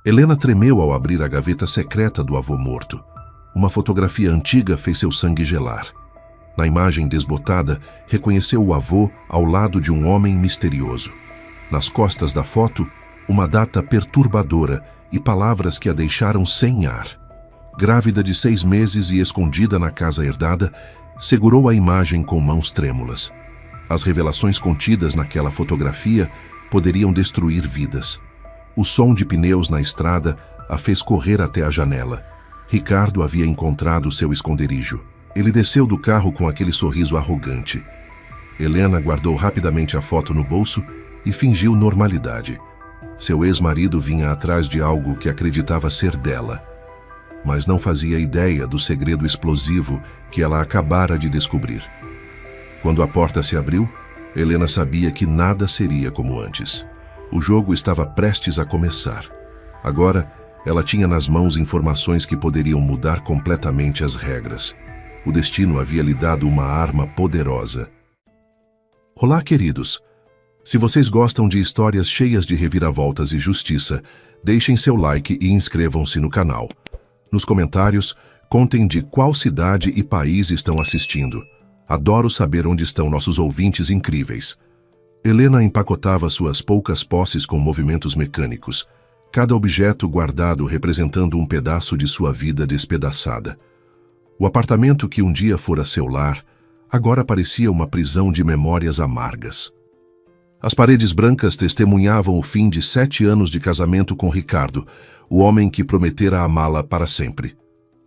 Helena tremeu ao abrir a gaveta secreta do avô morto. Uma fotografia antiga fez seu sangue gelar. Na imagem desbotada, reconheceu o avô ao lado de um homem misterioso. Nas costas da foto, uma data perturbadora e palavras que a deixaram sem ar. Grávida de 6 meses e escondida na casa herdada, segurou a imagem com mãos trêmulas. As revelações contidas naquela fotografia poderiam destruir vidas. O som de pneus na estrada a fez correr até a janela. Ricardo havia encontrado seu esconderijo. Ele desceu do carro com aquele sorriso arrogante. Helena guardou rapidamente a foto no bolso e fingiu normalidade. Seu ex-marido vinha atrás de algo que acreditava ser dela, mas não fazia ideia do segredo explosivo que ela acabara de descobrir. Quando a porta se abriu, Helena sabia que nada seria como antes. O jogo estava prestes a começar. Agora, ela tinha nas mãos informações que poderiam mudar completamente as regras. O destino havia lhe dado uma arma poderosa. Olá, queridos! Se vocês gostam de histórias cheias de reviravoltas e justiça, deixem seu like e inscrevam-se no canal. Nos comentários, contem de qual cidade e país estão assistindo. Adoro saber onde estão nossos ouvintes incríveis. Helena empacotava suas poucas posses com movimentos mecânicos, cada objeto guardado representando um pedaço de sua vida despedaçada. O apartamento que um dia fora seu lar, agora parecia uma prisão de memórias amargas. As paredes brancas testemunhavam o fim de 7 anos de casamento com Ricardo, o homem que prometera amá-la para sempre.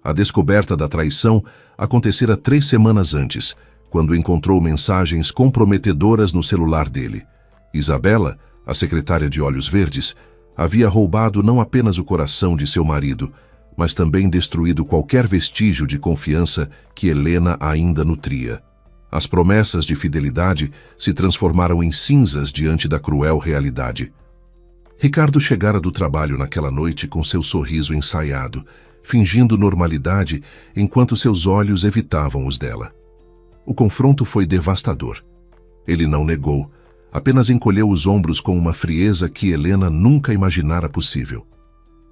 A descoberta da traição acontecera 3 semanas antes, quando encontrou mensagens comprometedoras no celular dele. Isabela, a secretária de olhos verdes, havia roubado não apenas o coração de seu marido, mas também destruído qualquer vestígio de confiança que Helena ainda nutria. As promessas de fidelidade se transformaram em cinzas diante da cruel realidade. Ricardo chegara do trabalho naquela noite com seu sorriso ensaiado, fingindo normalidade enquanto seus olhos evitavam os dela. O confronto foi devastador. Ele não negou, apenas encolheu os ombros com uma frieza que Helena nunca imaginara possível.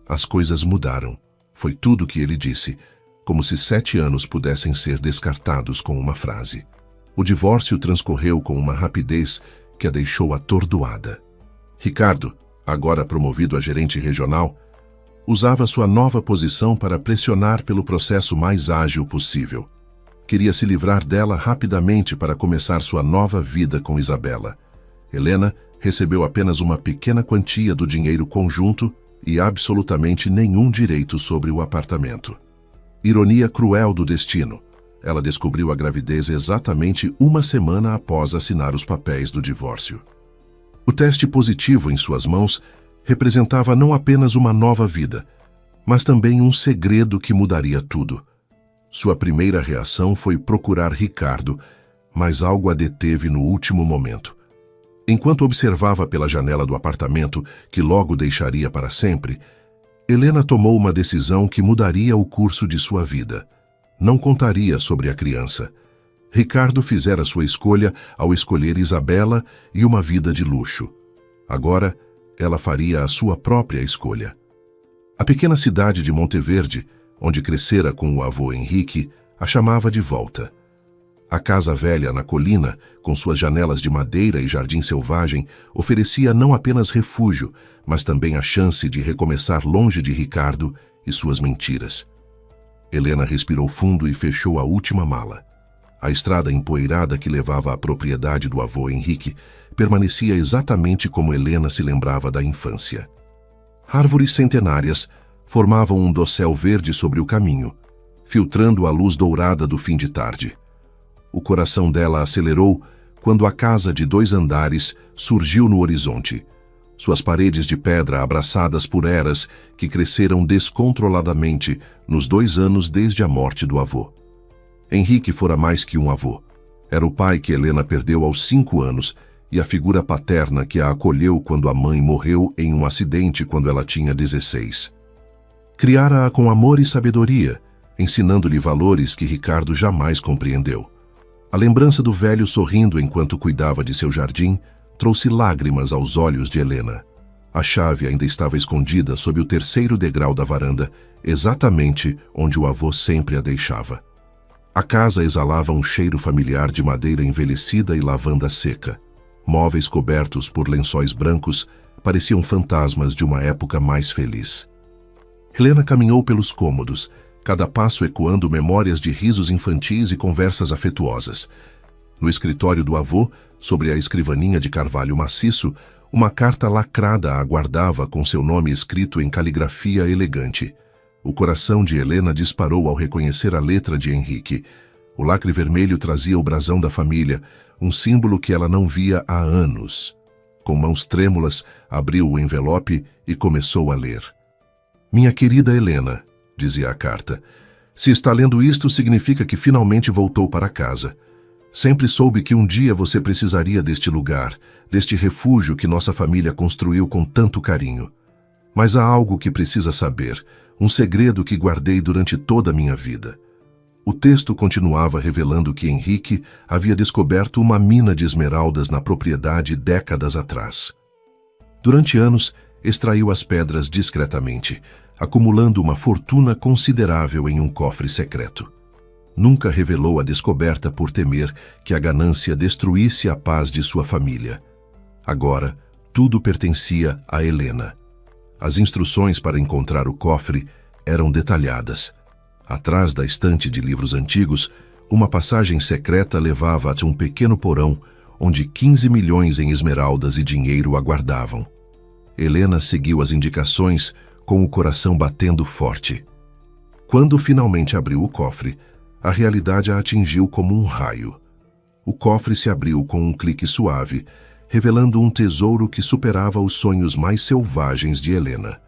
As coisas mudaram. Foi tudo o que ele disse, como se 7 anos pudessem ser descartados com uma frase. O divórcio transcorreu com uma rapidez que a deixou atordoada. Ricardo, agora promovido a gerente regional, usava sua nova posição para pressionar pelo processo mais ágil possível. Queria se livrar dela rapidamente para começar sua nova vida com Isabela. Helena recebeu apenas uma pequena quantia do dinheiro conjunto e absolutamente nenhum direito sobre o apartamento. Ironia cruel do destino. Ela descobriu a gravidez exatamente 1 semana após assinar os papéis do divórcio. O teste positivo em suas mãos representava não apenas uma nova vida, mas também um segredo que mudaria tudo. Sua primeira reação foi procurar Ricardo, mas algo a deteve no último momento. Enquanto observava pela janela do apartamento, que logo deixaria para sempre, Helena tomou uma decisão que mudaria o curso de sua vida. Não contaria sobre a criança. Ricardo fizera sua escolha ao escolher Isabela e uma vida de luxo. Agora, ela faria a sua própria escolha. A pequena cidade de Monteverde, onde crescera com o avô Henrique, a chamava de volta. A casa velha na colina, com suas janelas de madeira e jardim selvagem, oferecia não apenas refúgio, mas também a chance de recomeçar longe de Ricardo e suas mentiras. Helena respirou fundo e fechou a última mala. A estrada empoeirada que levava à propriedade do avô Henrique permanecia exatamente como Helena se lembrava da infância. Árvores centenárias formavam um dossel verde sobre o caminho, filtrando a luz dourada do fim de tarde. O coração dela acelerou quando a casa de 2 andares surgiu no horizonte. Suas paredes de pedra abraçadas por eras que cresceram descontroladamente nos 2 anos desde a morte do avô. Henrique fora mais que um avô. Era o pai que Helena perdeu aos 5 anos e a figura paterna que a acolheu quando a mãe morreu em um acidente quando ela tinha 16. Criara-a com amor e sabedoria, ensinando-lhe valores que Ricardo jamais compreendeu. A lembrança do velho sorrindo enquanto cuidava de seu jardim trouxe lágrimas aos olhos de Helena. A chave ainda estava escondida sob o terceiro degrau da varanda, exatamente onde o avô sempre a deixava. A casa exalava um cheiro familiar de madeira envelhecida e lavanda seca. Móveis cobertos por lençóis brancos pareciam fantasmas de uma época mais feliz. Helena caminhou pelos cômodos, cada passo ecoando memórias de risos infantis e conversas afetuosas. No escritório do avô, sobre a escrivaninha de carvalho maciço, uma carta lacrada a aguardava com seu nome escrito em caligrafia elegante. O coração de Helena disparou ao reconhecer a letra de Henrique. O lacre vermelho trazia o brasão da família, um símbolo que ela não via há anos. Com mãos trêmulas, abriu o envelope e começou a ler. Minha querida Helena, dizia a carta, se está lendo isto significa que finalmente voltou para casa. Sempre soube que um dia você precisaria deste lugar, deste refúgio que nossa família construiu com tanto carinho. Mas há algo que precisa saber, um segredo que guardei durante toda a minha vida. O texto continuava revelando que Henrique havia descoberto uma mina de esmeraldas na propriedade décadas atrás. Durante anos, extraiu as pedras discretamente, acumulando uma fortuna considerável em um cofre secreto. Nunca revelou a descoberta por temer que a ganância destruísse a paz de sua família. Agora, tudo pertencia a Helena. As instruções para encontrar o cofre eram detalhadas. Atrás da estante de livros antigos, uma passagem secreta levava a um pequeno porão, onde 15 milhões em esmeraldas e dinheiro aguardavam. Helena seguiu as indicações, com o coração batendo forte. Quando finalmente abriu o cofre, a realidade a atingiu como um raio. O cofre se abriu com um clique suave, revelando um tesouro que superava os sonhos mais selvagens de Helena.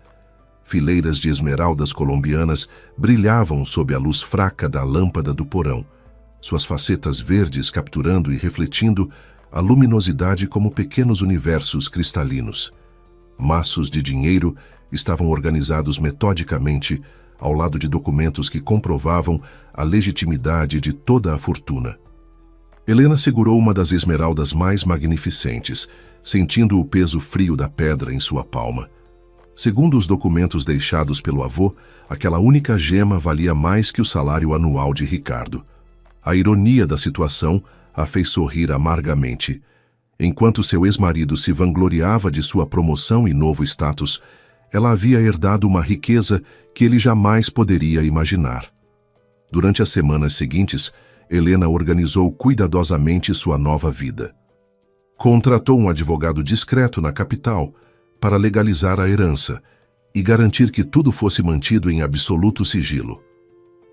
Fileiras de esmeraldas colombianas brilhavam sob a luz fraca da lâmpada do porão, suas facetas verdes capturando e refletindo a luminosidade como pequenos universos cristalinos. Maços de dinheiro estavam organizados metodicamente ao lado de documentos que comprovavam a legitimidade de toda a fortuna. Helena segurou uma das esmeraldas mais magnificentes, sentindo o peso frio da pedra em sua palma. Segundo os documentos deixados pelo avô, aquela única gema valia mais que o salário anual de Ricardo. A ironia da situação a fez sorrir amargamente. Enquanto seu ex-marido se vangloriava de sua promoção e novo status, ela havia herdado uma riqueza que ele jamais poderia imaginar. Durante as semanas seguintes, Helena organizou cuidadosamente sua nova vida. Contratou um advogado discreto na capital para legalizar a herança e garantir que tudo fosse mantido em absoluto sigilo.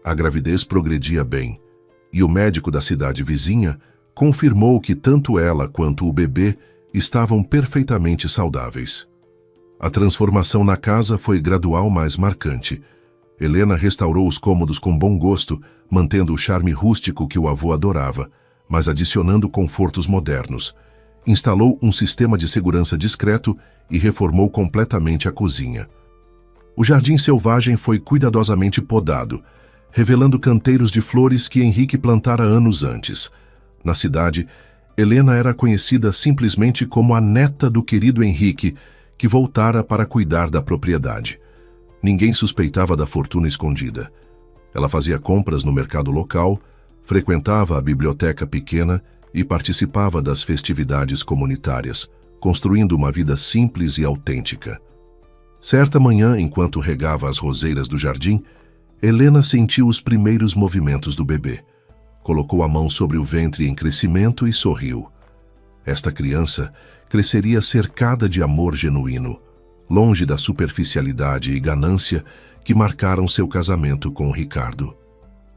A gravidez progredia bem, e o médico da cidade vizinha confirmou que tanto ela quanto o bebê estavam perfeitamente saudáveis. A transformação na casa foi gradual, mas marcante. Helena restaurou os cômodos com bom gosto, mantendo o charme rústico que o avô adorava, mas adicionando confortos modernos. Instalou um sistema de segurança discreto e reformou completamente a cozinha. O jardim selvagem foi cuidadosamente podado, revelando canteiros de flores que Henrique plantara anos antes. Na cidade, Helena era conhecida simplesmente como a neta do querido Henrique, que voltara para cuidar da propriedade. Ninguém suspeitava da fortuna escondida. Ela fazia compras no mercado local, frequentava a biblioteca pequena e participava das festividades comunitárias, construindo uma vida simples e autêntica. Certa manhã, enquanto regava as roseiras do jardim, Helena sentiu os primeiros movimentos do bebê. Colocou a mão sobre o ventre em crescimento e sorriu. Esta criança cresceria cercada de amor genuíno, longe da superficialidade e ganância que marcaram seu casamento com Ricardo.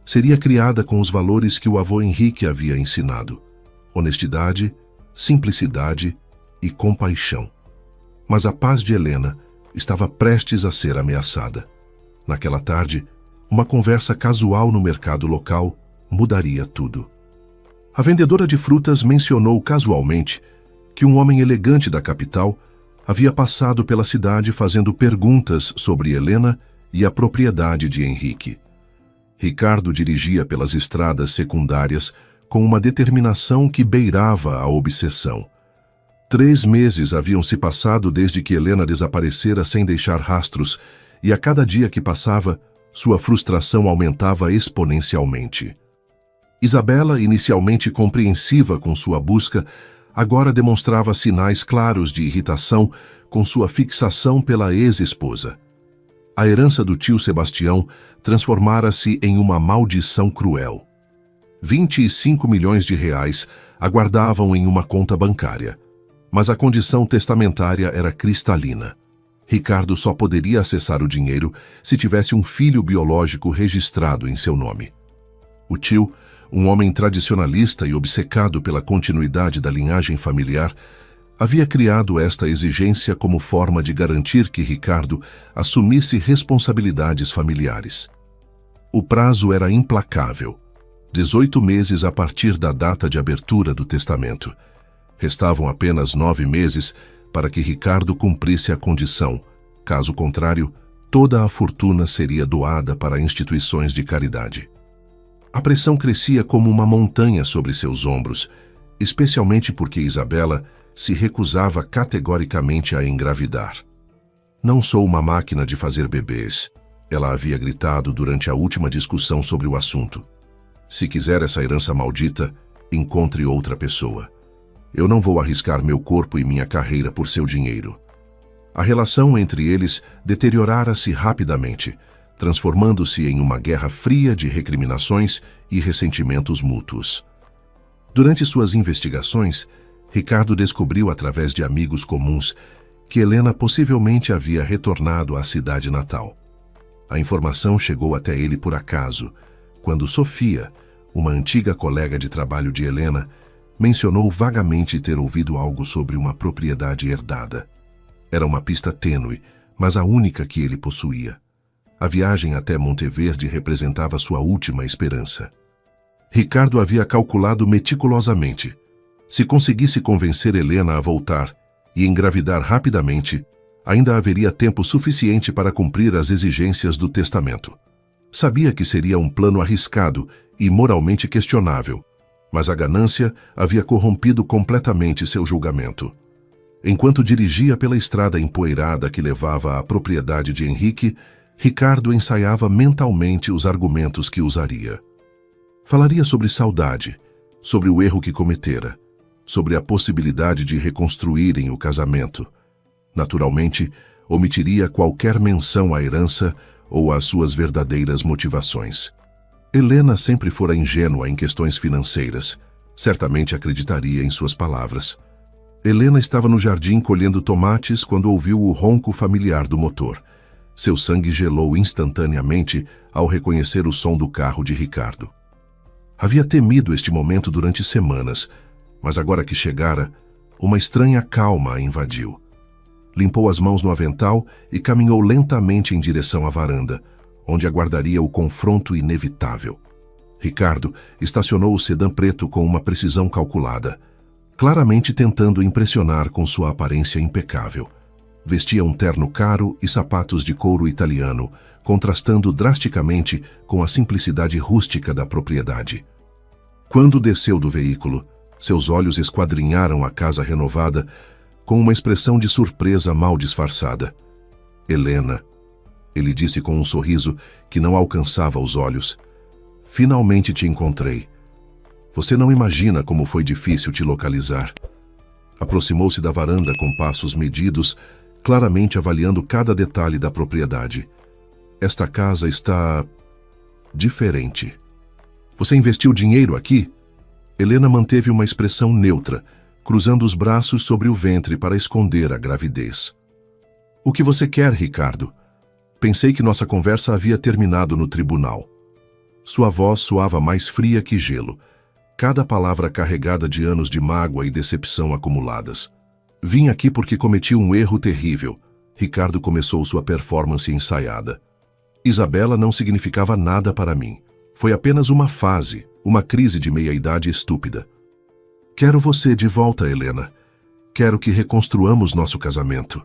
Seria criada com os valores que o avô Henrique havia ensinado: honestidade, simplicidade e compaixão. Mas a paz de Helena estava prestes a ser ameaçada. Naquela tarde, uma conversa casual no mercado local mudaria tudo. A vendedora de frutas mencionou casualmente que um homem elegante da capital havia passado pela cidade fazendo perguntas sobre Helena e a propriedade de Henrique. Ricardo dirigia pelas estradas secundárias com uma determinação que beirava a obsessão. 3 meses haviam se passado desde que Helena desaparecera sem deixar rastros, e a cada dia que passava, sua frustração aumentava exponencialmente. Isabela, inicialmente compreensiva com sua busca, agora demonstrava sinais claros de irritação com sua fixação pela ex-esposa. A herança do tio Sebastião transformara-se em uma maldição cruel. 25 milhões de reais aguardavam em uma conta bancária, mas a condição testamentária era cristalina. Ricardo só poderia acessar o dinheiro se tivesse um filho biológico registrado em seu nome. O tio, um homem tradicionalista e obcecado pela continuidade da linhagem familiar, havia criado esta exigência como forma de garantir que Ricardo assumisse responsabilidades familiares. O prazo era implacável, 18 meses a partir da data de abertura do testamento. Restavam apenas 9 meses para que Ricardo cumprisse a condição. Caso contrário, toda a fortuna seria doada para instituições de caridade. A pressão crescia como uma montanha sobre seus ombros, especialmente porque Isabela se recusava categoricamente a engravidar. "Não sou uma máquina de fazer bebês", ela havia gritado durante a última discussão sobre o assunto. "Se quiser essa herança maldita, encontre outra pessoa. Eu não vou arriscar meu corpo e minha carreira por seu dinheiro." A relação entre eles deteriorara-se rapidamente, transformando-se em uma guerra fria de recriminações e ressentimentos mútuos. Durante suas investigações, Ricardo descobriu através de amigos comuns que Helena possivelmente havia retornado à cidade natal. A informação chegou até ele por acaso, quando Sofia, uma antiga colega de trabalho de Helena, mencionou vagamente ter ouvido algo sobre uma propriedade herdada. Era uma pista tênue, mas a única que ele possuía. A viagem até Monteverde representava sua última esperança. Ricardo havia calculado meticulosamente. Se conseguisse convencer Helena a voltar e engravidar rapidamente, ainda haveria tempo suficiente para cumprir as exigências do testamento. Sabia que seria um plano arriscado e moralmente questionável, mas a ganância havia corrompido completamente seu julgamento. Enquanto dirigia pela estrada empoeirada que levava à propriedade de Henrique, Ricardo ensaiava mentalmente os argumentos que usaria. Falaria sobre saudade, sobre o erro que cometera, sobre a possibilidade de reconstruírem o casamento. Naturalmente, omitiria qualquer menção à herança ou às suas verdadeiras motivações. Helena sempre fora ingênua em questões financeiras. Certamente acreditaria em suas palavras. Helena estava no jardim colhendo tomates quando ouviu o ronco familiar do motor. Seu sangue gelou instantaneamente ao reconhecer o som do carro de Ricardo. Havia temido este momento durante semanas, mas agora que chegara, uma estranha calma a invadiu. Limpou as mãos no avental e caminhou lentamente em direção à varanda, onde aguardaria o confronto inevitável. Ricardo estacionou o sedã preto com uma precisão calculada, claramente tentando impressionar com sua aparência impecável. Vestia um terno caro e sapatos de couro italiano, contrastando drasticamente com a simplicidade rústica da propriedade. Quando desceu do veículo, seus olhos esquadrinharam a casa renovada com uma expressão de surpresa mal disfarçada. "Helena", ele disse com um sorriso que não alcançava os olhos, "finalmente te encontrei. Você não imagina como foi difícil te localizar." Aproximou-se da varanda com passos medidos, claramente avaliando cada detalhe da propriedade. "Esta casa está diferente. Você investiu dinheiro aqui?" Helena manteve uma expressão neutra, cruzando os braços sobre o ventre para esconder a gravidez. "O que você quer, Ricardo?" Pensei que nossa conversa havia terminado no tribunal. Sua voz soava mais fria que gelo, cada palavra carregada de anos de mágoa e decepção acumuladas. "Vim aqui porque cometi um erro terrível." Ricardo começou sua performance ensaiada. "Isabela não significava nada para mim. Foi apenas uma fase, uma crise de meia-idade estúpida. Quero você de volta, Helena. Quero que reconstruamos nosso casamento."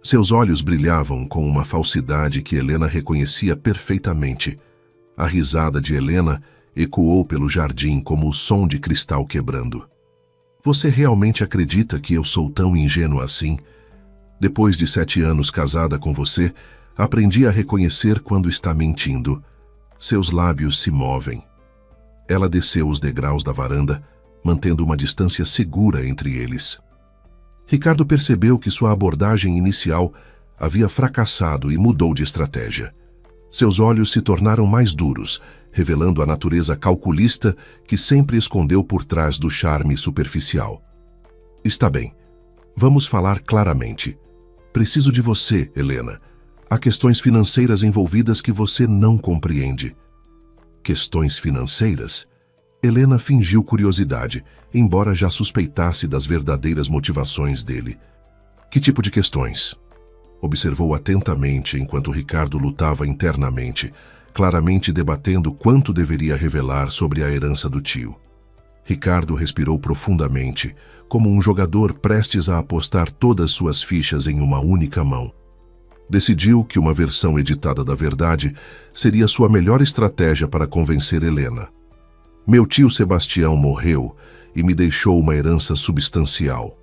Seus olhos brilhavam com uma falsidade que Helena reconhecia perfeitamente. A risada de Helena ecoou pelo jardim como o som de cristal quebrando. Você realmente acredita que eu sou tão ingênua assim? Depois de 7 anos casada com você, aprendi a reconhecer quando está mentindo. Seus lábios se movem. Ela desceu os degraus da varanda, mantendo uma distância segura entre eles. Ricardo percebeu que sua abordagem inicial havia fracassado e mudou de estratégia. Seus olhos se tornaram mais duros, revelando a natureza calculista que sempre escondeu por trás do charme superficial. Está bem. Vamos falar claramente. Preciso de você, Helena. Há questões financeiras envolvidas que você não compreende. Questões financeiras? Helena fingiu curiosidade, embora já suspeitasse das verdadeiras motivações dele. Que tipo de questões? Observou atentamente enquanto Ricardo lutava internamente, claramente debatendo quanto deveria revelar sobre a herança do tio. Ricardo respirou profundamente, como um jogador prestes a apostar todas suas fichas em uma única mão. Decidiu que uma versão editada da verdade seria sua melhor estratégia para convencer Helena. Meu tio Sebastião morreu e me deixou uma herança substancial.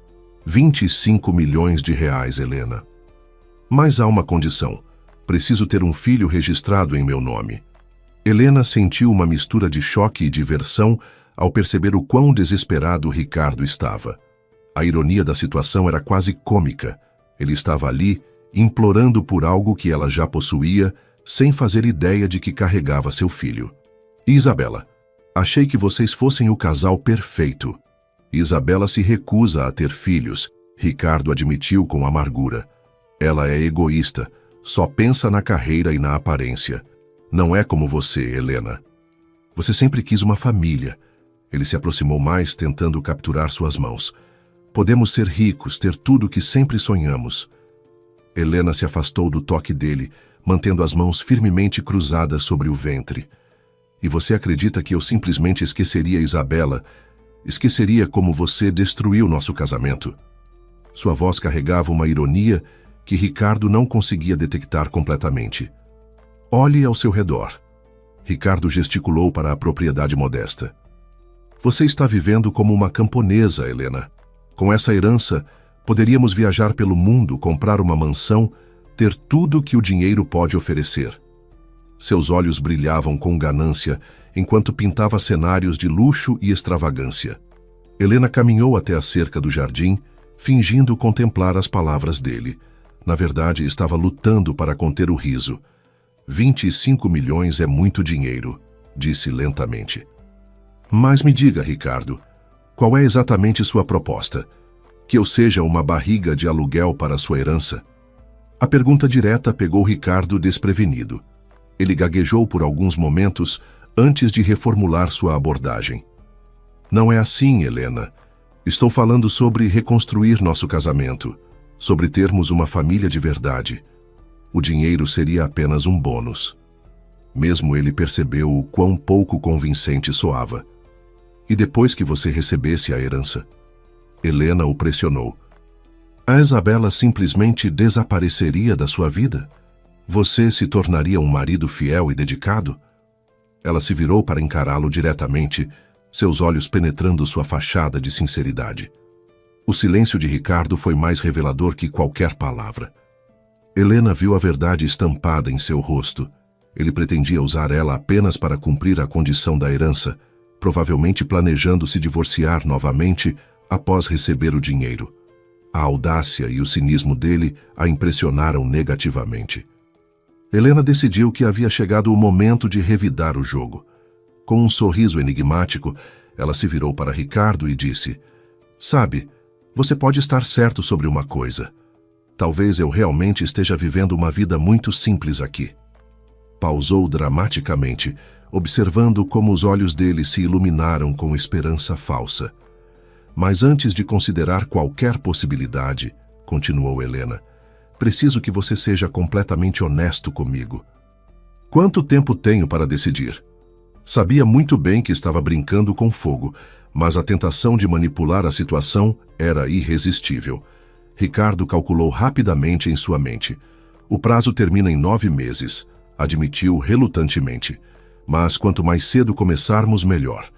25 milhões de reais, Helena. Mas há uma condição. Preciso ter um filho registrado em meu nome. Helena sentiu uma mistura de choque e diversão ao perceber o quão desesperado Ricardo estava. A ironia da situação era quase cômica. Ele estava ali, implorando por algo que ela já possuía, sem fazer ideia de que carregava seu filho. Isabela, achei que vocês fossem o casal perfeito. Isabela se recusa a ter filhos, Ricardo admitiu com amargura. Ela é egoísta, só pensa na carreira e na aparência. Não é como você, Helena. Você sempre quis uma família. Ele se aproximou mais, tentando capturar suas mãos. Podemos ser ricos, ter tudo o que sempre sonhamos. Helena se afastou do toque dele, mantendo as mãos firmemente cruzadas sobre o ventre. E você acredita que eu simplesmente esqueceria Isabela? Esqueceria como você destruiu nosso casamento? Sua voz carregava uma ironia que Ricardo não conseguia detectar completamente. Olhe ao seu redor. Ricardo gesticulou para a propriedade modesta. Você está vivendo como uma camponesa, Helena. Com essa herança, poderíamos viajar pelo mundo, comprar uma mansão, ter tudo que o dinheiro pode oferecer. Seus olhos brilhavam com ganância, enquanto pintava cenários de luxo e extravagância. Helena caminhou até a cerca do jardim, fingindo contemplar as palavras dele. Na verdade, estava lutando para conter o riso. 25 milhões é muito dinheiro, disse lentamente. Mas me diga, Ricardo, qual é exatamente sua proposta? Que eu seja uma barriga de aluguel para sua herança? A pergunta direta pegou Ricardo desprevenido. Ele gaguejou por alguns momentos antes de reformular sua abordagem. Não é assim, Helena. Estou falando sobre reconstruir nosso casamento, sobre termos uma família de verdade. O dinheiro seria apenas um bônus. Mesmo ele percebeu o quão pouco convincente soava. E depois que você recebesse a herança? Helena o pressionou. A Isabela simplesmente desapareceria da sua vida? Você se tornaria um marido fiel e dedicado? Ela se virou para encará-lo diretamente, seus olhos penetrando sua fachada de sinceridade. O silêncio de Ricardo foi mais revelador que qualquer palavra. Helena viu a verdade estampada em seu rosto. Ele pretendia usar ela apenas para cumprir a condição da herança, provavelmente planejando se divorciar novamente após receber o dinheiro. A audácia e o cinismo dele a impressionaram negativamente. Helena decidiu que havia chegado o momento de revidar o jogo. Com um sorriso enigmático, ela se virou para Ricardo e disse: Sabe, você pode estar certo sobre uma coisa. Talvez eu realmente esteja vivendo uma vida muito simples aqui. Pausou dramaticamente, observando como os olhos dele se iluminaram com esperança falsa. Mas antes de considerar qualquer possibilidade, continuou Helena, preciso que você seja completamente honesto comigo. Quanto tempo tenho para decidir? Sabia muito bem que estava brincando com fogo, mas a tentação de manipular a situação era irresistível. Ricardo calculou rapidamente em sua mente. O prazo termina em 9 meses, admitiu relutantemente. Mas quanto mais cedo começarmos, melhor.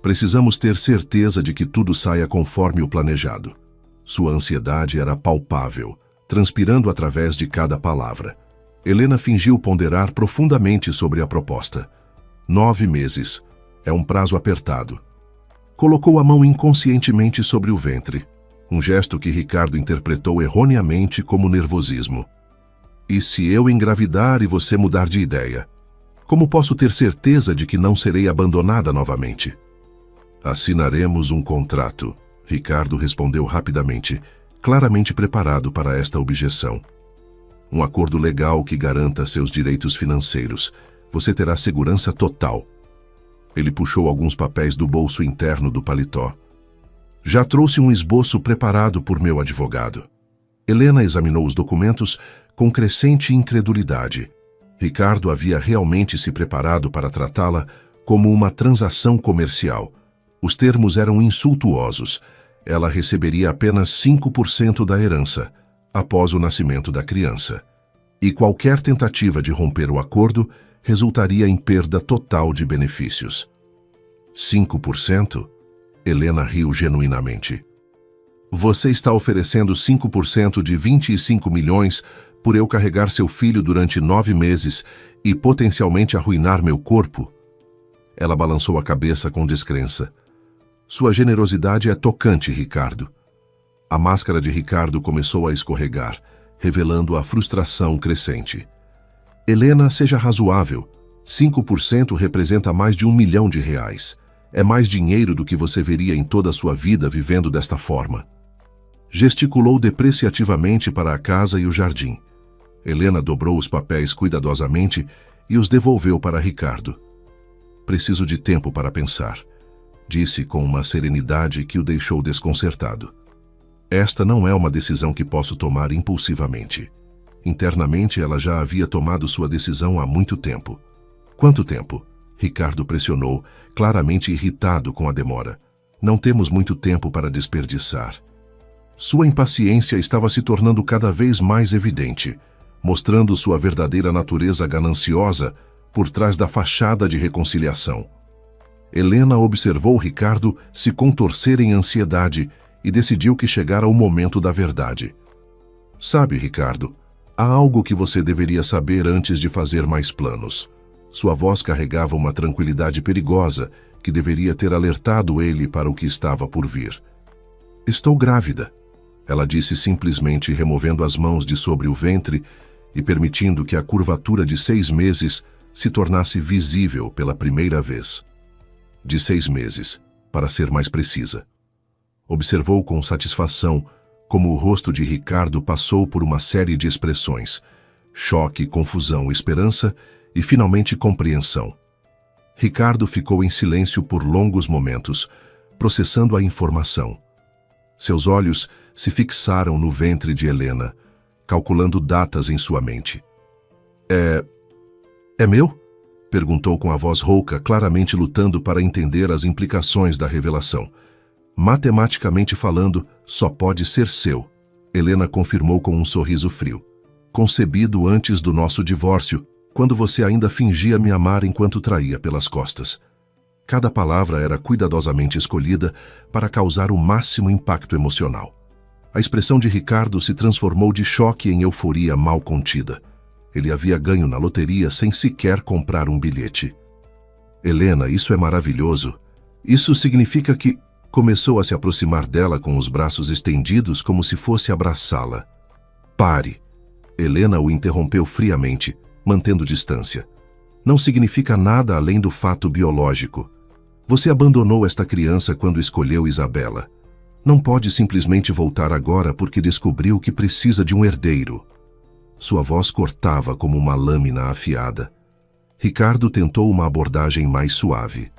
Precisamos ter certeza de que tudo saia conforme o planejado. Sua ansiedade era palpável, transpirando através de cada palavra. Helena fingiu ponderar profundamente sobre a proposta. 9 meses. É um prazo apertado. Colocou a mão inconscientemente sobre o ventre, um gesto que Ricardo interpretou erroneamente como nervosismo. E se eu engravidar e você mudar de ideia? Como posso ter certeza de que não serei abandonada novamente? Assinaremos um contrato, Ricardo respondeu rapidamente, claramente preparado para esta objeção. Um acordo legal que garanta seus direitos financeiros. Você terá segurança total. Ele puxou alguns papéis do bolso interno do paletó. Já trouxe um esboço preparado por meu advogado. Helena examinou os documentos com crescente incredulidade. Ricardo havia realmente se preparado para tratá-la como uma transação comercial. Os termos eram insultuosos. Ela receberia apenas 5% da herança, após o nascimento da criança. E qualquer tentativa de romper o acordo resultaria em perda total de benefícios. 5%? Helena riu genuinamente. Você está oferecendo 5% de 25 milhões por eu carregar seu filho durante 9 meses e potencialmente arruinar meu corpo? Ela balançou a cabeça com descrença. Sua generosidade é tocante, Ricardo. A máscara de Ricardo começou a escorregar, revelando a frustração crescente. Helena, seja razoável. 5% representa mais de R$1 milhão. É mais dinheiro do que você veria em toda a sua vida vivendo desta forma. Gesticulou depreciativamente para a casa e o jardim. Helena dobrou os papéis cuidadosamente e os devolveu para Ricardo. Preciso de tempo para pensar, disse com uma serenidade que o deixou desconcertado. Esta não é uma decisão que posso tomar impulsivamente. Internamente, ela já havia tomado sua decisão há muito tempo. Quanto tempo? Ricardo pressionou, claramente irritado com a demora. Não temos muito tempo para desperdiçar. Sua impaciência estava se tornando cada vez mais evidente, mostrando sua verdadeira natureza gananciosa por trás da fachada de reconciliação. Helena observou Ricardo se contorcer em ansiedade e decidiu que chegara o momento da verdade. Sabe, Ricardo, há algo que você deveria saber antes de fazer mais planos. Sua voz carregava uma tranquilidade perigosa que deveria ter alertado ele para o que estava por vir. Estou grávida, ela disse simplesmente, removendo as mãos de sobre o ventre e permitindo que a curvatura de 6 meses se tornasse visível pela primeira vez. De 6 meses, para ser mais precisa. Observou com satisfação como o rosto de Ricardo passou por uma série de expressões: choque, confusão, esperança e, finalmente, compreensão. Ricardo ficou em silêncio por longos momentos, processando a informação. Seus olhos se fixaram no ventre de Helena, calculando datas em sua mente. É meu? Perguntou com a voz rouca, claramente lutando para entender as implicações da revelação. Matematicamente falando, só pode ser seu, Helena confirmou com um sorriso frio. Concebido antes do nosso divórcio, quando você ainda fingia me amar enquanto traía pelas costas. Cada palavra era cuidadosamente escolhida para causar o máximo impacto emocional. A expressão de Ricardo se transformou de choque em euforia mal contida. Ele havia ganho na loteria sem sequer comprar um bilhete. Helena, isso é maravilhoso. Isso significa que... Começou a se aproximar dela com os braços estendidos como se fosse abraçá-la. Pare. Helena o interrompeu friamente, mantendo distância. Não significa nada além do fato biológico. Você abandonou esta criança quando escolheu Isabela. Não pode simplesmente voltar agora porque descobriu que precisa de um herdeiro. Sua voz cortava como uma lâmina afiada. Ricardo tentou uma abordagem mais suave.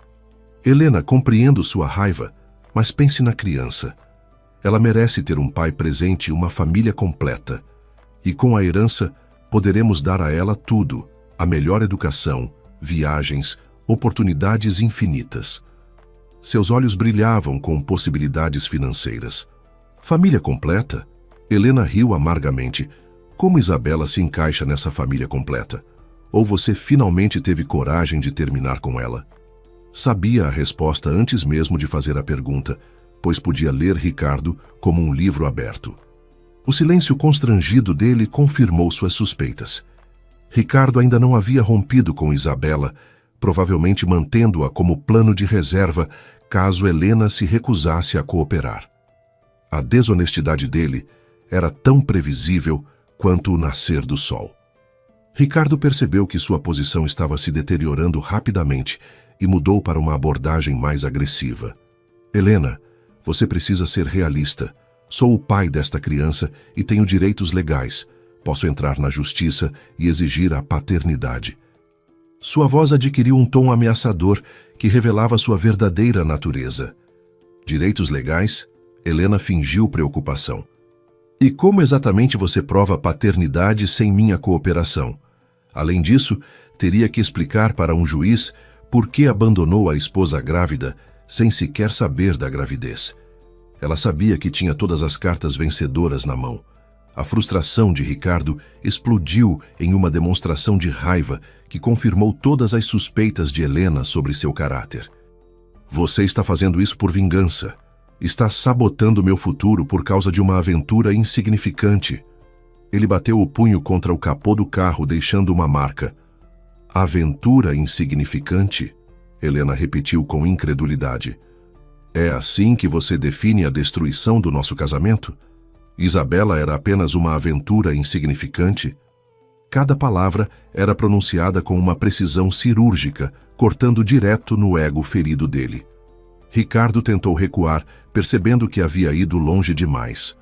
Helena, compreendo sua raiva, mas pense na criança. Ela merece ter um pai presente e uma família completa. E com a herança, poderemos dar a ela tudo: a melhor educação, viagens, oportunidades infinitas. Seus olhos brilhavam com possibilidades financeiras. Família completa? Helena riu amargamente. Como Isabela se encaixa nessa família completa? Ou você finalmente teve coragem de terminar com ela? Sabia a resposta antes mesmo de fazer a pergunta, pois podia ler Ricardo como um livro aberto. O silêncio constrangido dele confirmou suas suspeitas. Ricardo ainda não havia rompido com Isabela, provavelmente mantendo-a como plano de reserva caso Helena se recusasse a cooperar. A desonestidade dele era tão previsível quanto o nascer do sol. Ricardo percebeu que sua posição estava se deteriorando rapidamente e mudou para uma abordagem mais agressiva. Helena, você precisa ser realista. Sou o pai desta criança e tenho direitos legais. Posso entrar na justiça e exigir a paternidade. Sua voz adquiriu um tom ameaçador que revelava sua verdadeira natureza. Direitos legais? Helena fingiu preocupação. E como exatamente você prova paternidade sem minha cooperação? Além disso, teria que explicar para um juiz por que abandonou a esposa grávida sem sequer saber da gravidez. Ela sabia que tinha todas as cartas vencedoras na mão. A frustração de Ricardo explodiu em uma demonstração de raiva que confirmou todas as suspeitas de Helena sobre seu caráter. Você está fazendo isso por vingança. Está sabotando meu futuro por causa de uma aventura insignificante. Ele bateu o punho contra o capô do carro, deixando uma marca. Aventura insignificante? Helena repetiu com incredulidade. É assim que você define a destruição do nosso casamento? Isabela era apenas uma aventura insignificante? Cada palavra era pronunciada com uma precisão cirúrgica, cortando direto no ego ferido dele. Ricardo tentou recuar, percebendo que havia ido longe demais.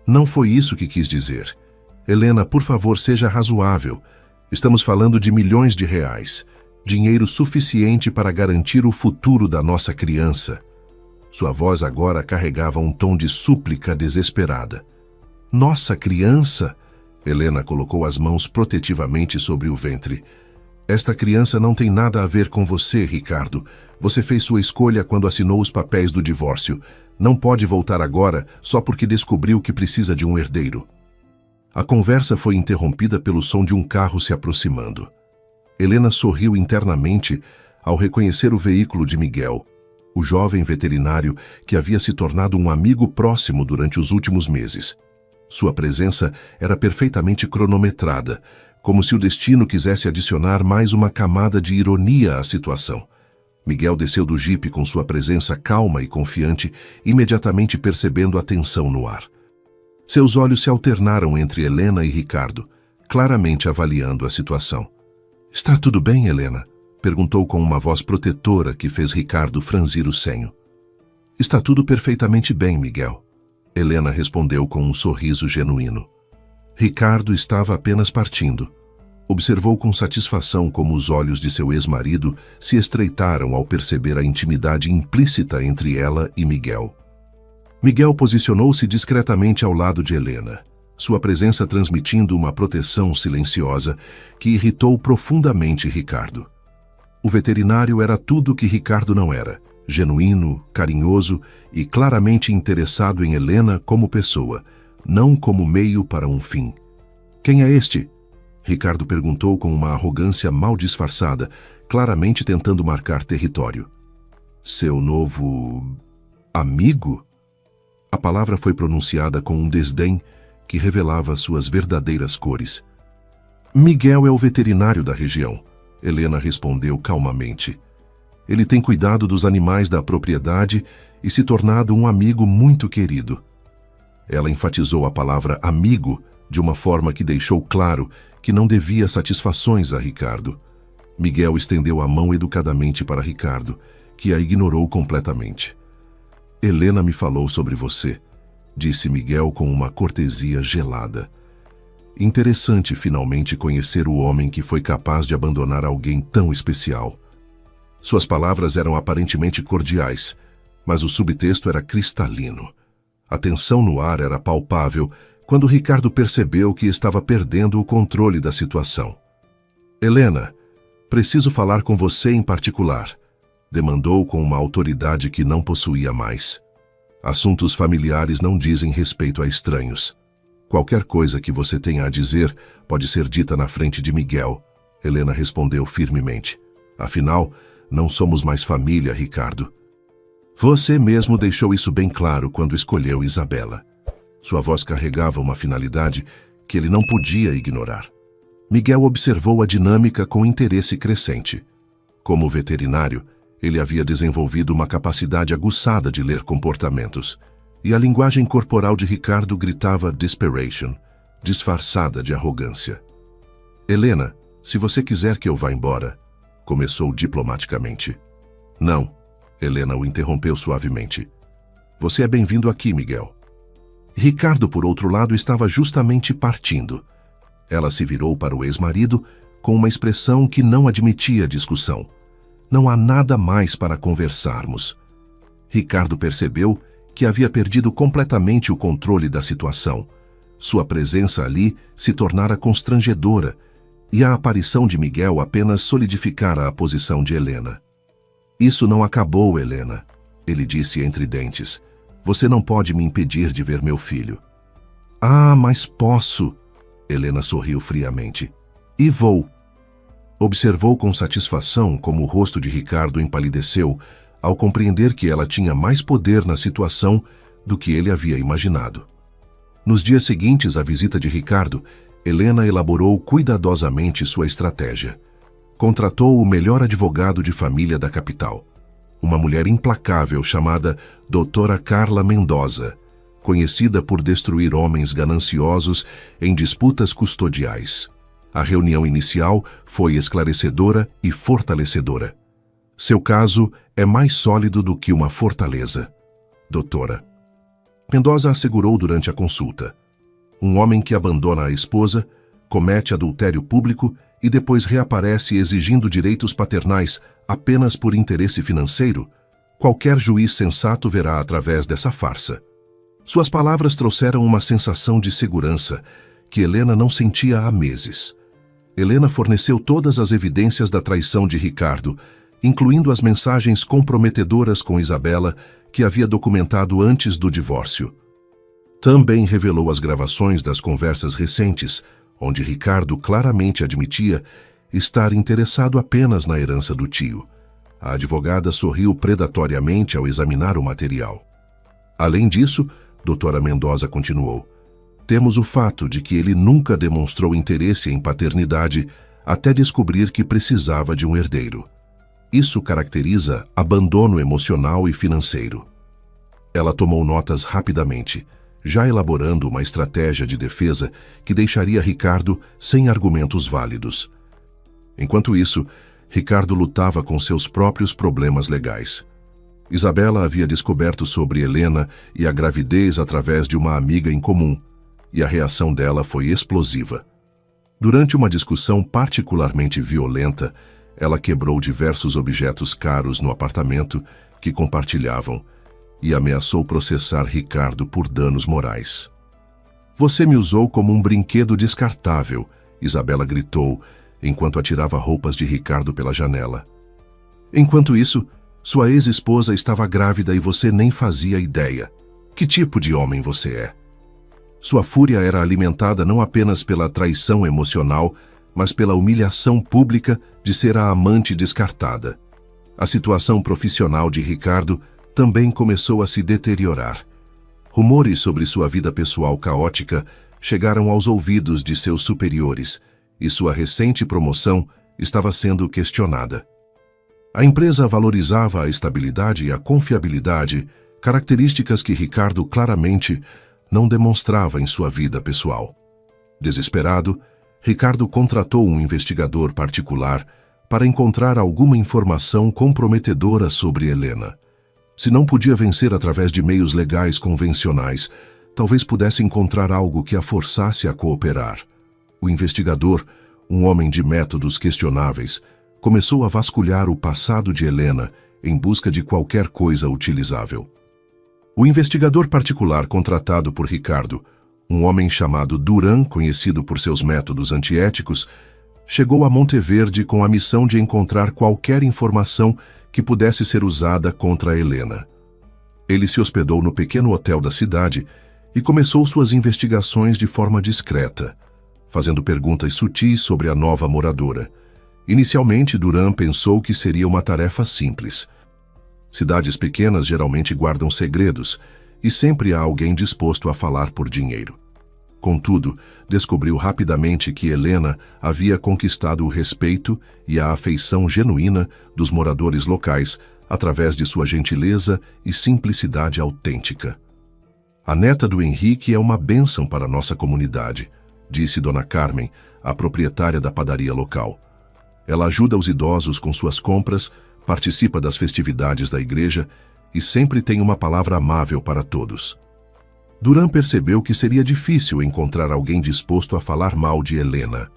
Não foi isso que quis dizer. Helena, por favor, seja razoável. Estamos falando de milhões de reais. Dinheiro suficiente para garantir o futuro da nossa criança. Sua voz agora carregava um tom de súplica desesperada. Nossa criança? Helena colocou as mãos protetivamente sobre o ventre. Esta criança não tem nada a ver com você, Ricardo. Você fez sua escolha quando assinou os papéis do divórcio. Não pode voltar agora só porque descobriu que precisa de um herdeiro. A conversa foi interrompida pelo som de um carro se aproximando. Helena sorriu internamente ao reconhecer o veículo de Miguel, o jovem veterinário que havia se tornado um amigo próximo durante os últimos meses. Sua presença era perfeitamente cronometrada, como se o destino quisesse adicionar mais uma camada de ironia à situação. Miguel desceu do jipe com sua presença calma e confiante, imediatamente percebendo a tensão no ar. Seus olhos se alternaram entre Helena e Ricardo, claramente avaliando a situação. — Está tudo bem, Helena? Perguntou com uma voz protetora que fez Ricardo franzir o senho. — Está tudo perfeitamente bem, Miguel. Helena respondeu com um sorriso genuíno. Ricardo estava apenas partindo. Observou com satisfação como os olhos de seu ex-marido se estreitaram ao perceber a intimidade implícita entre ela e Miguel. Miguel posicionou-se discretamente ao lado de Helena, sua presença transmitindo uma proteção silenciosa que irritou profundamente Ricardo. O veterinário era tudo que Ricardo não era, genuíno, carinhoso e claramente interessado em Helena como pessoa, não como meio para um fim. — Quem é este? Ricardo perguntou com uma arrogância mal disfarçada, claramente tentando marcar território. — Seu novo... amigo? A palavra foi pronunciada com um desdém que revelava suas verdadeiras cores. — Miguel é o veterinário da região, Helena respondeu calmamente. Ele tem cuidado dos animais da propriedade e se tornado um amigo muito querido. Ela enfatizou a palavra amigo de uma forma que deixou claro que não devia satisfações a Ricardo. Miguel estendeu a mão educadamente para Ricardo, que a ignorou completamente. — Helena me falou sobre você, disse Miguel com uma cortesia gelada. Interessante finalmente conhecer o homem que foi capaz de abandonar alguém tão especial. Suas palavras eram aparentemente cordiais, mas o subtexto era cristalino. A tensão no ar era palpável quando Ricardo percebeu que estava perdendo o controle da situação. — Helena, preciso falar com você em particular, demandou com uma autoridade que não possuía mais. Assuntos familiares não dizem respeito a estranhos. Qualquer coisa que você tenha a dizer pode ser dita na frente de Miguel, Helena respondeu firmemente. Afinal, Não somos mais família, Ricardo. Você mesmo deixou isso bem claro quando escolheu Isabela. Sua voz carregava uma finalidade que ele não podia ignorar. Miguel observou a dinâmica com interesse crescente. Como veterinário, ele havia desenvolvido uma capacidade aguçada de ler comportamentos, e a linguagem corporal de Ricardo gritava desperation, disfarçada de arrogância. Helena, se você quiser que eu vá embora, começou diplomaticamente. Não, Helena o interrompeu suavemente. Você é bem-vindo aqui, Miguel. Ricardo, por outro lado, estava justamente partindo. Ela se virou para o ex-marido com uma expressão que não admitia discussão. Não há nada mais para conversarmos. Ricardo percebeu que havia perdido completamente o controle da situação. Sua presença ali se tornara constrangedora e a aparição de Miguel apenas solidificara a posição de Helena. Isso não acabou, Helena, ele disse entre dentes. Você não pode me impedir de ver meu filho. Ah, mas posso, Helena sorriu friamente. E vou. Observou com satisfação como o rosto de Ricardo empalideceu ao compreender que ela tinha mais poder na situação do que ele havia imaginado. Nos dias seguintes à visita de Ricardo, Helena elaborou cuidadosamente sua estratégia. Contratou o melhor advogado de família da capital, uma mulher implacável chamada Doutora Carla Mendoza, conhecida por destruir homens gananciosos em disputas custodiais. A reunião inicial foi esclarecedora e fortalecedora. Seu caso é mais sólido do que uma fortaleza, doutora. Mendoza assegurou durante a consulta. Um homem que abandona a esposa, comete adultério público e depois reaparece exigindo direitos paternais apenas por interesse financeiro, qualquer juiz sensato verá através dessa farsa. Suas palavras trouxeram uma sensação de segurança que Helena não sentia há meses. Helena forneceu todas as evidências da traição de Ricardo, incluindo as mensagens comprometedoras com Isabela que havia documentado antes do divórcio. Também revelou as gravações das conversas recentes, onde Ricardo claramente admitia estar interessado apenas na herança do tio. A advogada sorriu predatoriamente ao examinar o material. Além disso, doutora Mendoza continuou, temos o fato de que ele nunca demonstrou interesse em paternidade até descobrir que precisava de um herdeiro. Isso caracteriza abandono emocional e financeiro. Ela tomou notas rapidamente, já elaborando uma estratégia de defesa que deixaria Ricardo sem argumentos válidos. Enquanto isso, Ricardo lutava com seus próprios problemas legais. Isabela havia descoberto sobre Helena e a gravidez através de uma amiga em comum, e a reação dela foi explosiva. Durante uma discussão particularmente violenta, ela quebrou diversos objetos caros no apartamento que compartilhavam e ameaçou processar Ricardo por danos morais. Você me usou como um brinquedo descartável, Isabela gritou, enquanto atirava roupas de Ricardo pela janela. Enquanto isso, sua ex-esposa estava grávida e você nem fazia ideia. Que tipo de homem você é? Sua fúria era alimentada não apenas pela traição emocional, mas pela humilhação pública de ser a amante descartada. A situação profissional de Ricardo também começou a se deteriorar. Rumores sobre sua vida pessoal caótica chegaram aos ouvidos de seus superiores e sua recente promoção estava sendo questionada. A empresa valorizava a estabilidade e a confiabilidade, características que Ricardo claramente não demonstrava em sua vida pessoal. Desesperado, Ricardo contratou um investigador particular para encontrar alguma informação comprometedora sobre Helena. Se não podia vencer através de meios legais convencionais, talvez pudesse encontrar algo que a forçasse a cooperar. O investigador, um homem de métodos questionáveis, começou a vasculhar o passado de Helena em busca de qualquer coisa utilizável. O investigador particular contratado por Ricardo, um homem chamado Duran, conhecido por seus métodos antiéticos, chegou a Monteverde com a missão de encontrar qualquer informação que pudesse ser usada contra Helena. Ele se hospedou no pequeno hotel da cidade e começou suas investigações de forma discreta, fazendo perguntas sutis sobre a nova moradora, Inicialmente, Duran pensou que seria uma tarefa simples. Cidades pequenas geralmente guardam segredos, e sempre há alguém disposto a falar por dinheiro. Contudo, descobriu rapidamente que Helena havia conquistado o respeito e a afeição genuína dos moradores locais através de sua gentileza e simplicidade autêntica. A neta do Henrique é uma bênção para nossa comunidade, disse Dona Carmen, a proprietária da padaria local. Ela ajuda os idosos com suas compras, participa das festividades da igreja e sempre tem uma palavra amável para todos. Duran percebeu que seria difícil encontrar alguém disposto a falar mal de Helena.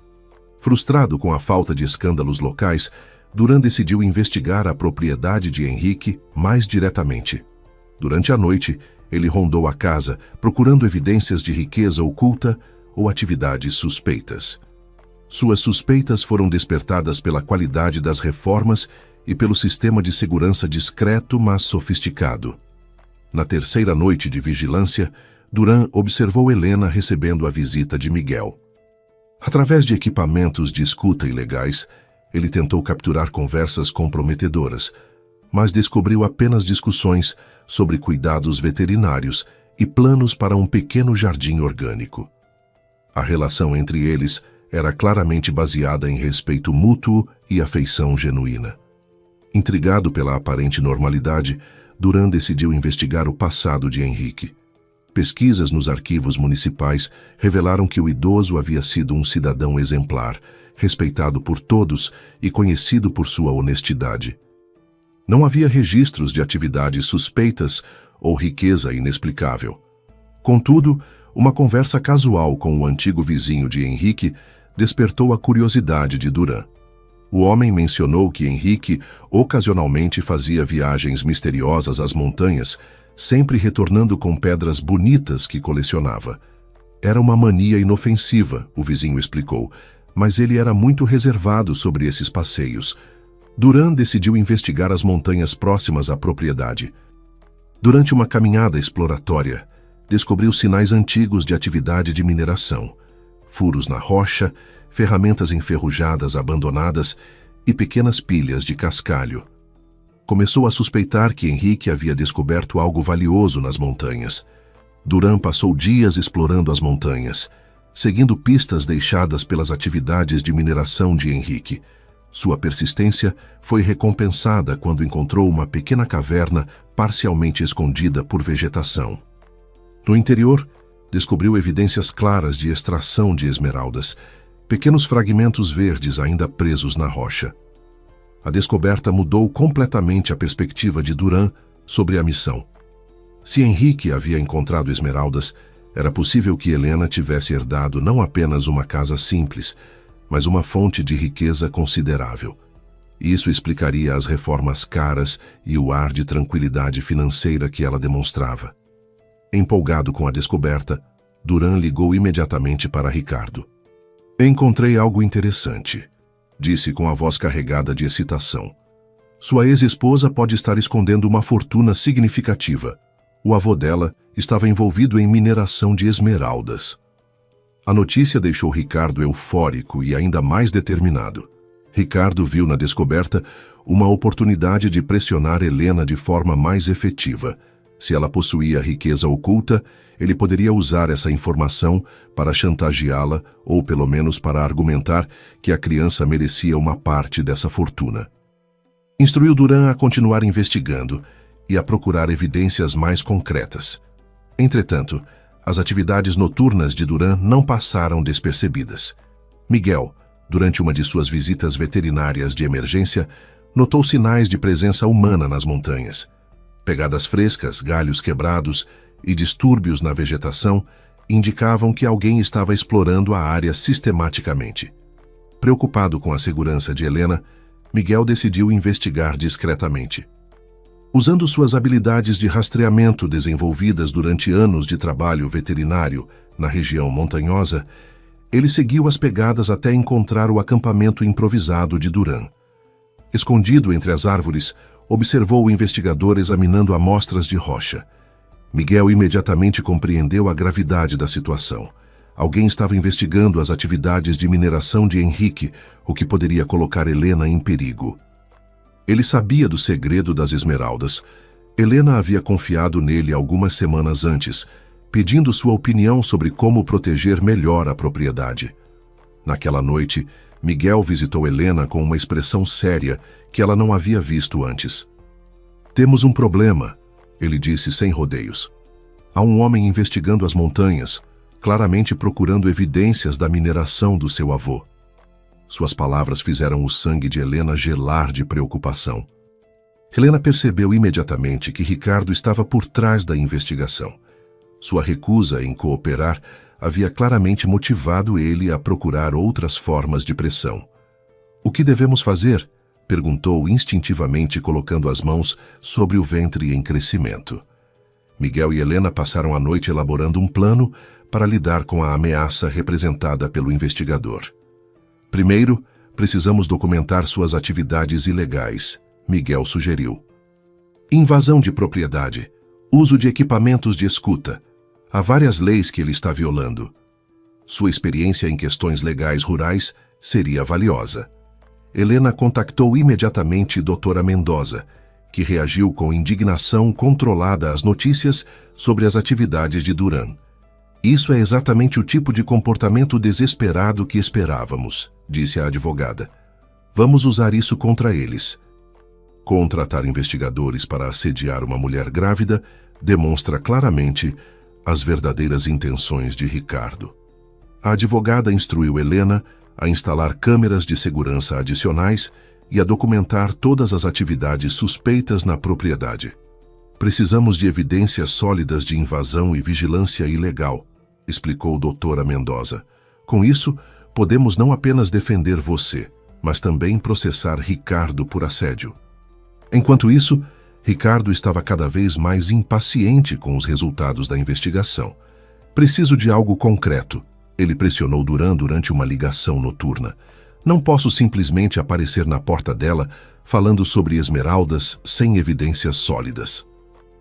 Frustrado com a falta de escândalos locais, Duran decidiu investigar a propriedade de Henrique mais diretamente. Durante a noite, ele rondou a casa, procurando evidências de riqueza oculta ou atividades suspeitas. Suas suspeitas foram despertadas pela qualidade das reformas e pelo sistema de segurança discreto, mas sofisticado. Na terceira noite de vigilância, Duran observou Helena recebendo a visita de Miguel. Através de equipamentos de escuta ilegais, ele tentou capturar conversas comprometedoras, mas descobriu apenas discussões sobre cuidados veterinários e planos para um pequeno jardim orgânico. A relação entre eles era claramente baseada em respeito mútuo e afeição genuína. Intrigado pela aparente normalidade, Duran decidiu investigar o passado de Henrique. Pesquisas nos arquivos municipais revelaram que o idoso havia sido um cidadão exemplar, respeitado por todos e conhecido por sua honestidade. Não havia registros de atividades suspeitas ou riqueza inexplicável. Contudo, uma conversa casual com o antigo vizinho de Henrique despertou a curiosidade de Duran. O homem mencionou que Henrique ocasionalmente fazia viagens misteriosas às montanhas, sempre retornando com pedras bonitas que colecionava. Era uma mania inofensiva, o vizinho explicou, mas ele era muito reservado sobre esses passeios. Duran decidiu investigar as montanhas próximas à propriedade. Durante uma caminhada exploratória, descobriu sinais antigos de atividade de mineração. Furos na rocha, ferramentas enferrujadas abandonadas e pequenas pilhas de cascalho. Começou a suspeitar que Henrique havia descoberto algo valioso nas montanhas. Duran passou dias explorando as montanhas, seguindo pistas deixadas pelas atividades de mineração de Henrique. Sua persistência foi recompensada quando encontrou uma pequena caverna parcialmente escondida por vegetação. No interior, descobriu evidências claras de extração de esmeraldas, pequenos fragmentos verdes ainda presos na rocha. A descoberta mudou completamente a perspectiva de Duran sobre a missão. Se Henrique havia encontrado esmeraldas, era possível que Helena tivesse herdado não apenas uma casa simples, mas uma fonte de riqueza considerável. Isso explicaria as reformas caras e o ar de tranquilidade financeira que ela demonstrava. Empolgado com a descoberta, Duran ligou imediatamente para Ricardo. "Encontrei algo interessante", disse com a voz carregada de excitação. "Sua ex-esposa pode estar escondendo uma fortuna significativa. O avô dela estava envolvido em mineração de esmeraldas." A notícia deixou Ricardo eufórico e ainda mais determinado. Ricardo viu na descoberta uma oportunidade de pressionar Helena de forma mais efetiva. Se ela possuía riqueza oculta, ele poderia usar essa informação para chantageá-la ou pelo menos para argumentar que a criança merecia uma parte dessa fortuna. Instruiu Duran a continuar investigando e a procurar evidências mais concretas. Entretanto, as atividades noturnas de Duran não passaram despercebidas. Miguel, durante uma de suas visitas veterinárias de emergência, notou sinais de presença humana nas montanhas. Pegadas frescas, galhos quebrados e distúrbios na vegetação indicavam que alguém estava explorando a área sistematicamente. Preocupado com a segurança de Helena, Miguel decidiu investigar discretamente. Usando suas habilidades de rastreamento desenvolvidas durante anos de trabalho veterinário na região montanhosa, ele seguiu as pegadas até encontrar o acampamento improvisado de Duran. Escondido entre as árvores, observou o investigador examinando amostras de rocha. Miguel imediatamente compreendeu a gravidade da situação. Alguém estava investigando as atividades de mineração de Henrique, o que poderia colocar Helena em perigo. Ele sabia do segredo das esmeraldas. Helena havia confiado nele algumas semanas antes, pedindo sua opinião sobre como proteger melhor a propriedade. Naquela noite, Miguel visitou Helena com uma expressão séria que ela não havia visto antes. "Temos um problema", ele disse sem rodeios. "Há um homem investigando as montanhas, claramente procurando evidências da mineração do seu avô." Suas palavras fizeram o sangue de Helena gelar de preocupação. Helena percebeu imediatamente que Ricardo estava por trás da investigação. Sua recusa em cooperar havia claramente motivado ele a procurar outras formas de pressão. "O que devemos fazer?", perguntou instintivamente, colocando as mãos sobre o ventre em crescimento. Miguel e Helena passaram a noite elaborando um plano para lidar com a ameaça representada pelo investigador. "Primeiro, precisamos documentar suas atividades ilegais", Miguel sugeriu. "Invasão de propriedade, uso de equipamentos de escuta. Há várias leis que ele está violando. Sua experiência em questões legais rurais seria valiosa." Helena contactou imediatamente Dra. Mendoza, que reagiu com indignação controlada às notícias sobre as atividades de Duran. "Isso é exatamente o tipo de comportamento desesperado que esperávamos", disse a advogada. "Vamos usar isso contra eles." Contratar investigadores para assediar uma mulher grávida demonstra claramente as verdadeiras intenções de Ricardo. A advogada instruiu Helena a instalar câmeras de segurança adicionais e a documentar todas as atividades suspeitas na propriedade. "Precisamos de evidências sólidas de invasão e vigilância ilegal", explicou Dra. Mendoza. "Com isso, podemos não apenas defender você, mas também processar Ricardo por assédio." Enquanto isso, Ricardo estava cada vez mais impaciente com os resultados da investigação. "Preciso de algo concreto", ele pressionou Duran durante uma ligação noturna. "Não posso simplesmente aparecer na porta dela falando sobre esmeraldas sem evidências sólidas."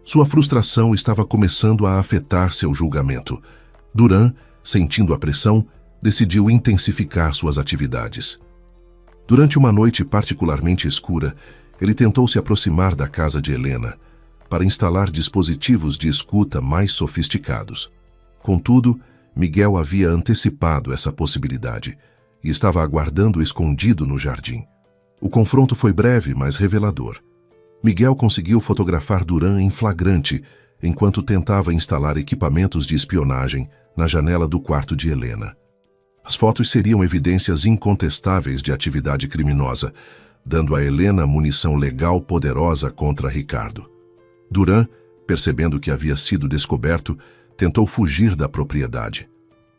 Sua frustração estava começando a afetar seu julgamento. Duran, sentindo a pressão, decidiu intensificar suas atividades. Durante uma noite particularmente escura, ele tentou se aproximar da casa de Helena para instalar dispositivos de escuta mais sofisticados. Contudo, Miguel havia antecipado essa possibilidade e estava aguardando escondido no jardim. O confronto foi breve, mas revelador. Miguel conseguiu fotografar Duran em flagrante enquanto tentava instalar equipamentos de espionagem na janela do quarto de Helena. As fotos seriam evidências incontestáveis de atividade criminosa, dando a Helena munição legal poderosa contra Ricardo. Duran, percebendo que havia sido descoberto, tentou fugir da propriedade.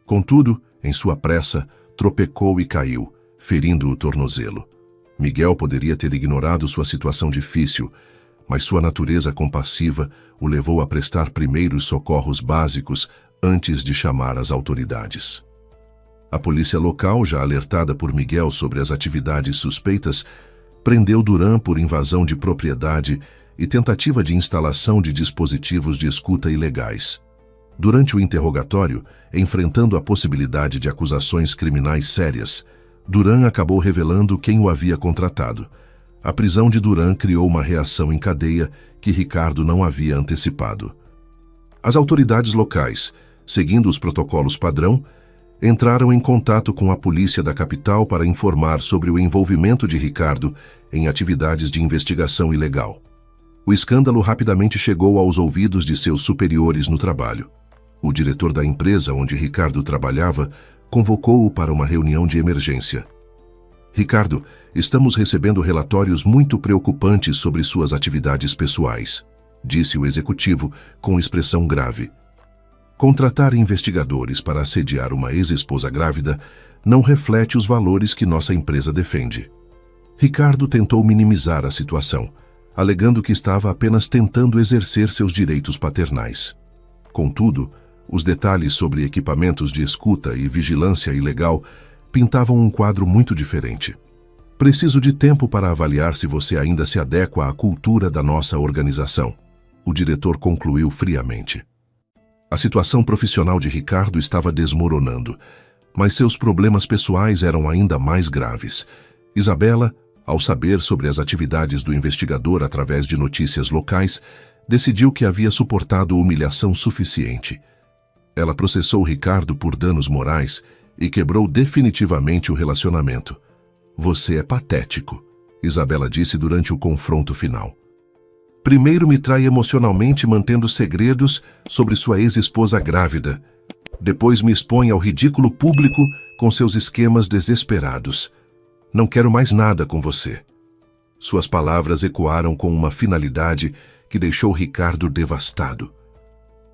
Contudo, em sua pressa, tropecou e caiu, ferindo o tornozelo. Miguel poderia ter ignorado sua situação difícil, mas sua natureza compassiva o levou a prestar primeiros socorros básicos antes de chamar as autoridades. A polícia local, já alertada por Miguel sobre as atividades suspeitas, prendeu Duran por invasão de propriedade e tentativa de instalação de dispositivos de escuta ilegais. Durante o interrogatório, enfrentando a possibilidade de acusações criminais sérias, Duran acabou revelando quem o havia contratado. A prisão de Duran criou uma reação em cadeia que Ricardo não havia antecipado. As autoridades locais, seguindo os protocolos padrão, entraram em contato com a polícia da capital para informar sobre o envolvimento de Ricardo em atividades de investigação ilegal. O escândalo rapidamente chegou aos ouvidos de seus superiores no trabalho. O diretor da empresa onde Ricardo trabalhava convocou-o para uma reunião de emergência. "Ricardo, estamos recebendo relatórios muito preocupantes sobre suas atividades pessoais", disse o executivo com expressão grave. Contratar investigadores para assediar uma ex-esposa grávida não reflete os valores que nossa empresa defende. Ricardo tentou minimizar a situação, alegando que estava apenas tentando exercer seus direitos paternais. Contudo, os detalhes sobre equipamentos de escuta e vigilância ilegal pintavam um quadro muito diferente. "Preciso de tempo para avaliar se você ainda se adequa à cultura da nossa organização", o diretor concluiu friamente. A situação profissional de Ricardo estava desmoronando, mas seus problemas pessoais eram ainda mais graves. Isabela, ao saber sobre as atividades do investigador através de notícias locais, decidiu que havia suportado humilhação suficiente. Ela processou Ricardo por danos morais e quebrou definitivamente o relacionamento. "Você é patético", Isabela disse durante o confronto final. "Primeiro me trai emocionalmente mantendo segredos sobre sua ex-esposa grávida. Depois me expõe ao ridículo público com seus esquemas desesperados. Não quero mais nada com você." Suas palavras ecoaram com uma finalidade que deixou Ricardo devastado.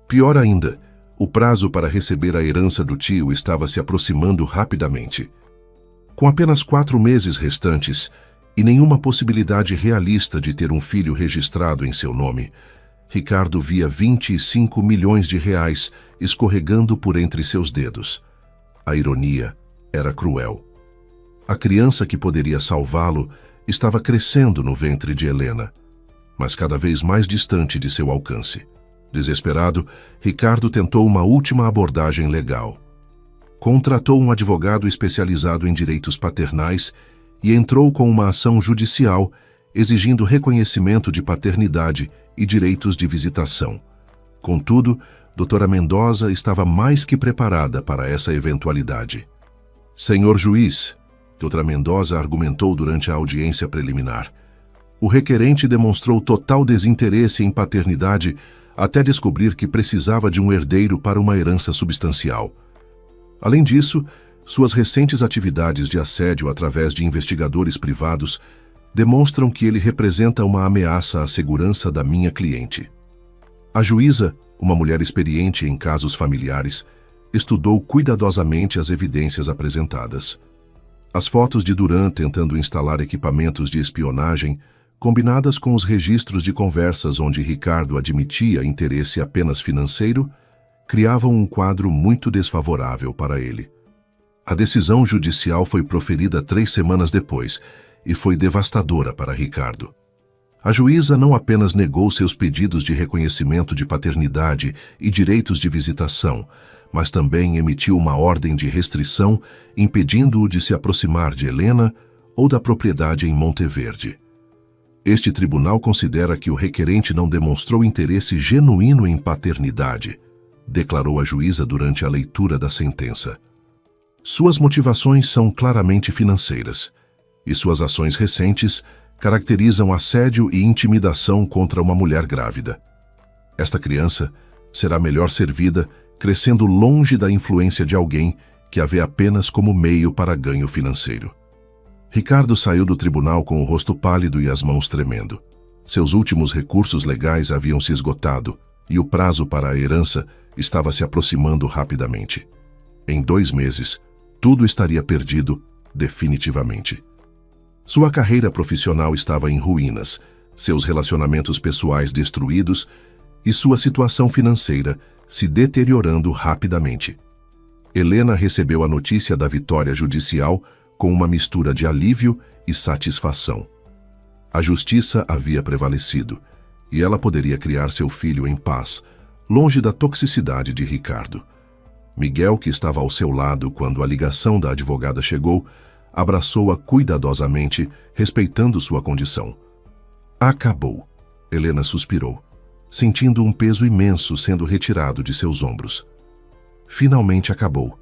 Pior ainda, o prazo para receber a herança do tio estava se aproximando rapidamente. Com apenas 4 meses restantes e nenhuma possibilidade realista de ter um filho registrado em seu nome, Ricardo via 25 milhões de reais escorregando por entre seus dedos. A ironia era cruel. A criança que poderia salvá-lo estava crescendo no ventre de Helena, mas cada vez mais distante de seu alcance. Desesperado, Ricardo tentou uma última abordagem legal. Contratou um advogado especializado em direitos paternais e entrou com uma ação judicial exigindo reconhecimento de paternidade e direitos de visitação. Contudo, doutora Mendoza estava mais que preparada para essa eventualidade. "Senhor juiz", doutora Mendoza argumentou durante a audiência preliminar, "o requerente demonstrou total desinteresse em paternidade até descobrir que precisava de um herdeiro para uma herança substancial. Além disso, suas recentes atividades de assédio através de investigadores privados demonstram que ele representa uma ameaça à segurança da minha cliente." A juíza, uma mulher experiente em casos familiares, estudou cuidadosamente as evidências apresentadas. As fotos de Duran tentando instalar equipamentos de espionagem, combinadas com os registros de conversas onde Ricardo admitia interesse apenas financeiro, criavam um quadro muito desfavorável para ele. A decisão judicial foi proferida 3 semanas depois e foi devastadora para Ricardo. A juíza não apenas negou seus pedidos de reconhecimento de paternidade e direitos de visitação, mas também emitiu uma ordem de restrição impedindo-o de se aproximar de Helena ou da propriedade em Monteverde. Este tribunal considera que o requerente não demonstrou interesse genuíno em paternidade, declarou a juíza durante a leitura da sentença. Suas motivações são claramente financeiras, e suas ações recentes caracterizam assédio e intimidação contra uma mulher grávida. Esta criança será melhor servida crescendo longe da influência de alguém que a vê apenas como meio para ganho financeiro. Ricardo saiu do tribunal com o rosto pálido e as mãos tremendo. Seus últimos recursos legais haviam se esgotado e o prazo para a herança estava se aproximando rapidamente. Em 2 meses, tudo estaria perdido definitivamente. Sua carreira profissional estava em ruínas, seus relacionamentos pessoais destruídos e sua situação financeira se deteriorando rapidamente. Helena recebeu a notícia da vitória judicial com uma mistura de alívio e satisfação. A justiça havia prevalecido, e ela poderia criar seu filho em paz, longe da toxicidade de Ricardo. Miguel, que estava ao seu lado quando a ligação da advogada chegou, abraçou-a cuidadosamente, respeitando sua condição. "Acabou", Helena suspirou, sentindo um peso imenso sendo retirado de seus ombros. Finalmente acabou.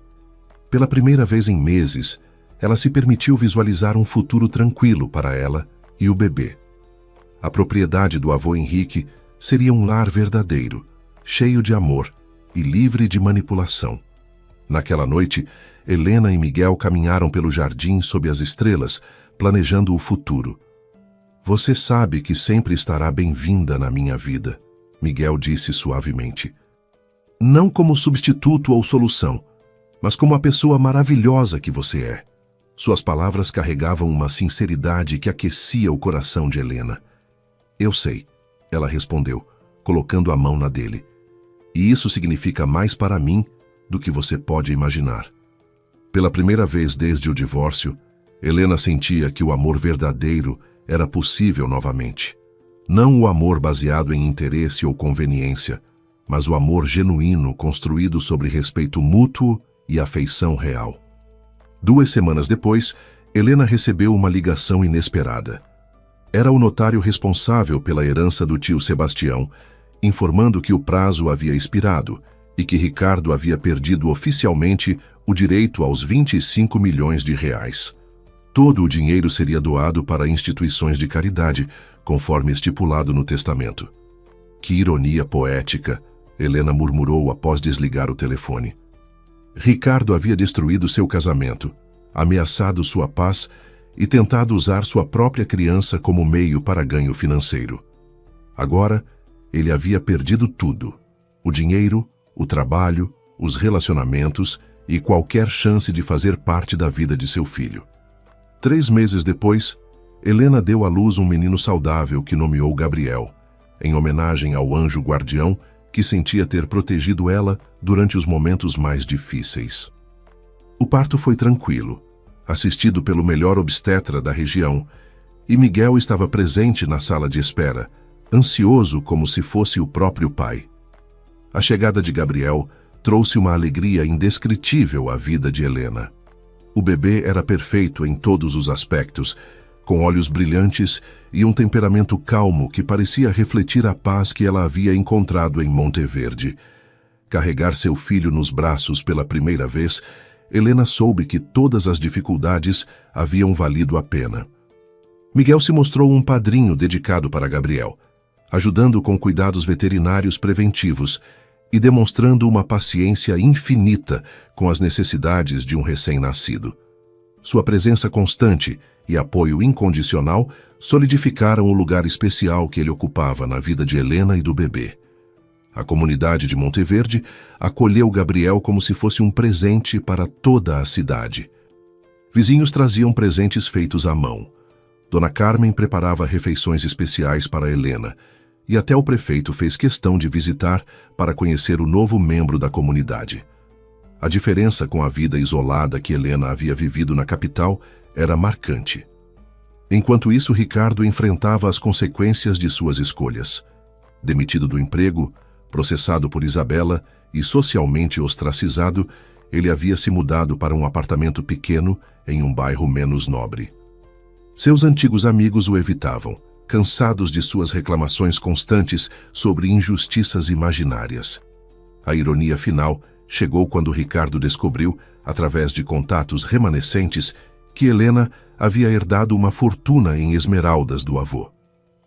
Pela primeira vez em meses, ela se permitiu visualizar um futuro tranquilo para ela e o bebê. A propriedade do avô Henrique seria um lar verdadeiro, cheio de amor e livre de manipulação. Naquela noite, Helena e Miguel caminharam pelo jardim sob as estrelas, planejando o futuro. "Você sabe que sempre estará bem-vinda na minha vida", Miguel disse suavemente. "Não como substituto ou solução, mas como a pessoa maravilhosa que você é." Suas palavras carregavam uma sinceridade que aquecia o coração de Helena. "Eu sei", ela respondeu, colocando a mão na dele. "E isso significa mais para mim do que você pode imaginar." Pela primeira vez desde o divórcio, Helena sentia que o amor verdadeiro era possível novamente. Não o amor baseado em interesse ou conveniência, mas o amor genuíno construído sobre respeito mútuo e afeição real. 2 semanas depois, Helena recebeu uma ligação inesperada. Era o notário responsável pela herança do tio Sebastião, informando que o prazo havia expirado e que Ricardo havia perdido oficialmente o direito aos 25 milhões de reais. Todo o dinheiro seria doado para instituições de caridade, conforme estipulado no testamento. Que ironia poética, Helena murmurou após desligar o telefone. Ricardo havia destruído seu casamento, ameaçado sua paz e tentado usar sua própria criança como meio para ganho financeiro. Agora, ele havia perdido tudo: o dinheiro, o trabalho, os relacionamentos e qualquer chance de fazer parte da vida de seu filho. 3 meses depois, Helena deu à luz um menino saudável que nomeou Gabriel, em homenagem ao anjo guardião que sentia ter protegido ela durante os momentos mais difíceis. O parto foi tranquilo, assistido pelo melhor obstetra da região, e Miguel estava presente na sala de espera, ansioso como se fosse o próprio pai. A chegada de Gabriel trouxe uma alegria indescritível à vida de Helena. O bebê era perfeito em todos os aspectos, com olhos brilhantes e um temperamento calmo que parecia refletir a paz que ela havia encontrado em Monteverde. Carregar seu filho nos braços pela primeira vez, Helena soube que todas as dificuldades haviam valido a pena. Miguel se mostrou um padrinho dedicado para Gabriel, ajudando com cuidados veterinários preventivos e demonstrando uma paciência infinita com as necessidades de um recém-nascido. Sua presença constante e apoio incondicional solidificaram o lugar especial que ele ocupava na vida de Helena e do bebê. A comunidade de Monteverde acolheu Gabriel como se fosse um presente para toda a cidade. Vizinhos traziam presentes feitos à mão. Dona Carmen preparava refeições especiais para Helena, e até o prefeito fez questão de visitar para conhecer o novo membro da comunidade. A diferença com a vida isolada que Helena havia vivido na capital era marcante. Enquanto isso, Ricardo enfrentava as consequências de suas escolhas. Demitido do emprego, processado por Isabela e socialmente ostracizado, ele havia se mudado para um apartamento pequeno em um bairro menos nobre. Seus antigos amigos o evitavam, cansados de suas reclamações constantes sobre injustiças imaginárias. A ironia final chegou quando Ricardo descobriu, através de contatos remanescentes, que Helena havia herdado uma fortuna em esmeraldas do avô.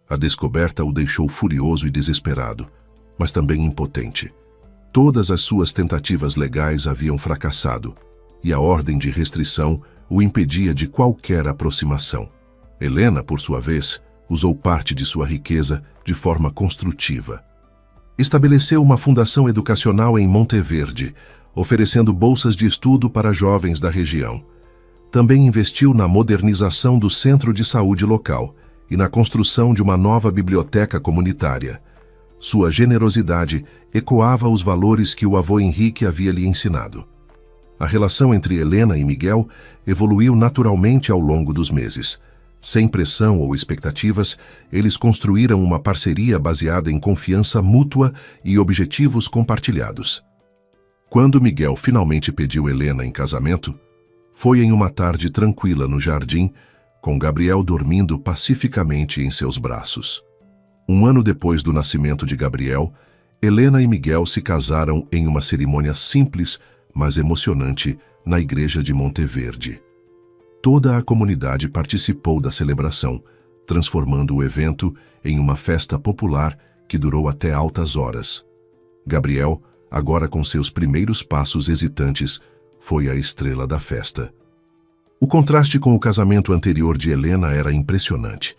A descoberta o deixou furioso e desesperado, mas também impotente. Todas as suas tentativas legais haviam fracassado, e a ordem de restrição o impedia de qualquer aproximação. Helena, por sua vez, usou parte de sua riqueza de forma construtiva. Estabeleceu uma fundação educacional em Monteverde, oferecendo bolsas de estudo para jovens da região. Também investiu na modernização do centro de saúde local e na construção de uma nova biblioteca comunitária. Sua generosidade ecoava os valores que o avô Henrique havia lhe ensinado. A relação entre Helena e Miguel evoluiu naturalmente ao longo dos meses. Sem pressão ou expectativas, eles construíram uma parceria baseada em confiança mútua e objetivos compartilhados. Quando Miguel finalmente pediu Helena em casamento, foi em uma tarde tranquila no jardim, com Gabriel dormindo pacificamente em seus braços. 1 ano depois do nascimento de Gabriel, Helena e Miguel se casaram em uma cerimônia simples, mas emocionante, na igreja de Monteverde. Toda a comunidade participou da celebração, transformando o evento em uma festa popular que durou até altas horas. Gabriel, agora com seus primeiros passos hesitantes, foi a estrela da festa. O contraste com o casamento anterior de Helena era impressionante.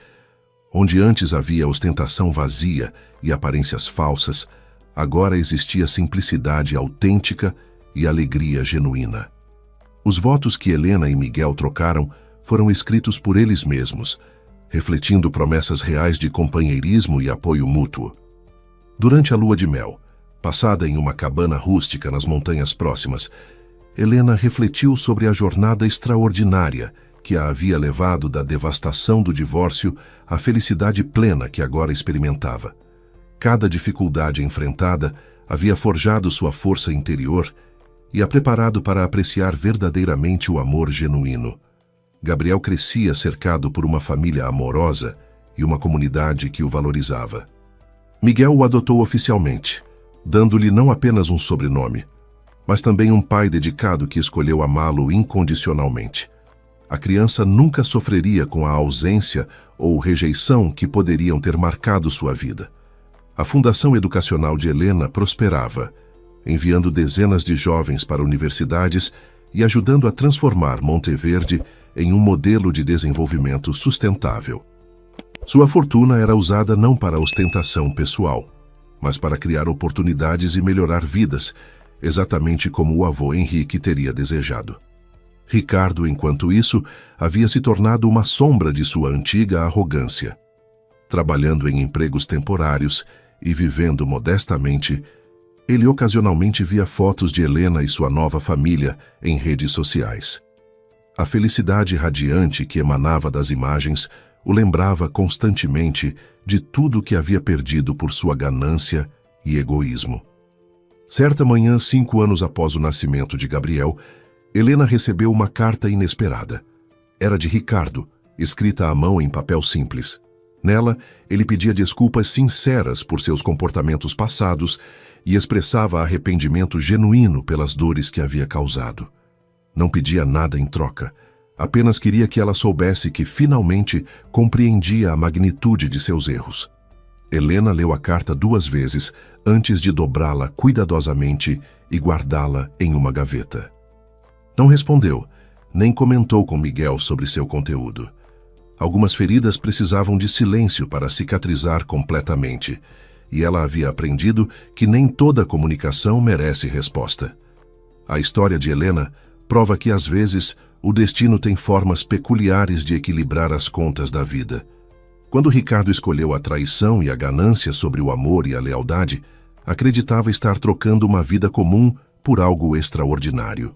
Onde antes havia ostentação vazia e aparências falsas, agora existia simplicidade autêntica e alegria genuína. Os votos que Helena e Miguel trocaram foram escritos por eles mesmos, refletindo promessas reais de companheirismo e apoio mútuo. Durante a lua de mel, passada em uma cabana rústica nas montanhas próximas, Helena refletiu sobre a jornada extraordinária que a havia levado da devastação do divórcio à felicidade plena que agora experimentava. Cada dificuldade enfrentada havia forjado sua força interior e a preparado para apreciar verdadeiramente o amor genuíno. Gabriel crescia cercado por uma família amorosa e uma comunidade que o valorizava. Miguel o adotou oficialmente, dando-lhe não apenas um sobrenome, mas também um pai dedicado que escolheu amá-lo incondicionalmente. A criança nunca sofreria com a ausência ou rejeição que poderiam ter marcado sua vida. A Fundação Educacional de Helena prosperava, enviando dezenas de jovens para universidades e ajudando a transformar Monteverde em um modelo de desenvolvimento sustentável. Sua fortuna era usada não para ostentação pessoal, mas para criar oportunidades e melhorar vidas, exatamente como o avô Henrique teria desejado. Ricardo, enquanto isso, havia se tornado uma sombra de sua antiga arrogância. Trabalhando em empregos temporários e vivendo modestamente, ele ocasionalmente via fotos de Helena e sua nova família em redes sociais. A felicidade radiante que emanava das imagens o lembrava constantemente de tudo que havia perdido por sua ganância e egoísmo. Certa manhã, 5 anos após o nascimento de Gabriel, Helena recebeu uma carta inesperada. Era de Ricardo, escrita à mão em papel simples. Nela, ele pedia desculpas sinceras por seus comportamentos passados e expressava arrependimento genuíno pelas dores que havia causado. Não pedia nada em troca, apenas queria que ela soubesse que finalmente compreendia a magnitude de seus erros. Helena leu a carta 2 vezes antes de dobrá-la cuidadosamente e guardá-la em uma gaveta. Não respondeu, nem comentou com Miguel sobre seu conteúdo. Algumas feridas precisavam de silêncio para cicatrizar completamente, e ela havia aprendido que nem toda comunicação merece resposta. A história de Helena prova que, às vezes, o destino tem formas peculiares de equilibrar as contas da vida. Quando Ricardo escolheu a traição e a ganância sobre o amor e a lealdade, acreditava estar trocando uma vida comum por algo extraordinário.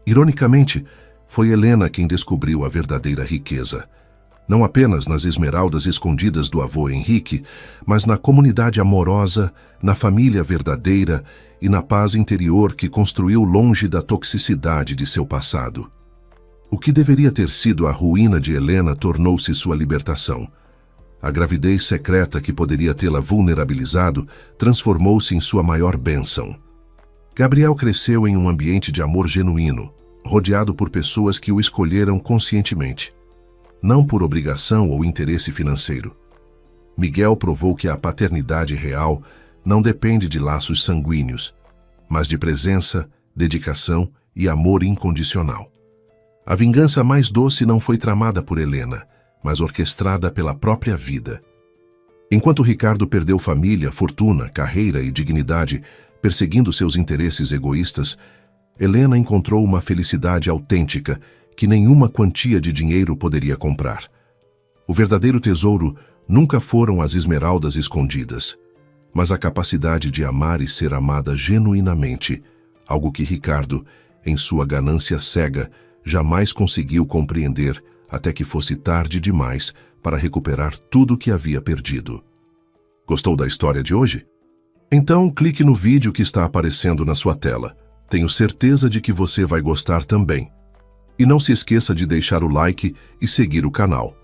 Ironicamente, foi Helena quem descobriu a verdadeira riqueza, não apenas nas esmeraldas escondidas do avô Henrique, mas na comunidade amorosa, na família verdadeira e na paz interior que construiu longe da toxicidade de seu passado. O que deveria ter sido a ruína de Helena tornou-se sua libertação. A gravidez secreta que poderia tê-la vulnerabilizado transformou-se em sua maior bênção. Gabriel cresceu em um ambiente de amor genuíno, rodeado por pessoas que o escolheram conscientemente, não por obrigação ou interesse financeiro. Miguel provou que a paternidade real não depende de laços sanguíneos, mas de presença, dedicação e amor incondicional. A vingança mais doce não foi tramada por Helena, mas orquestrada pela própria vida. Enquanto Ricardo perdeu família, fortuna, carreira e dignidade, perseguindo seus interesses egoístas, Helena encontrou uma felicidade autêntica que nenhuma quantia de dinheiro poderia comprar. O verdadeiro tesouro nunca foram as esmeraldas escondidas, mas a capacidade de amar e ser amada genuinamente, algo que Ricardo, em sua ganância cega, jamais conseguiu compreender até que fosse tarde demais para recuperar tudo o que havia perdido. Gostou da história de hoje? Então clique no vídeo que está aparecendo na sua tela. Tenho certeza de que você vai gostar também. E não se esqueça de deixar o like e seguir o canal.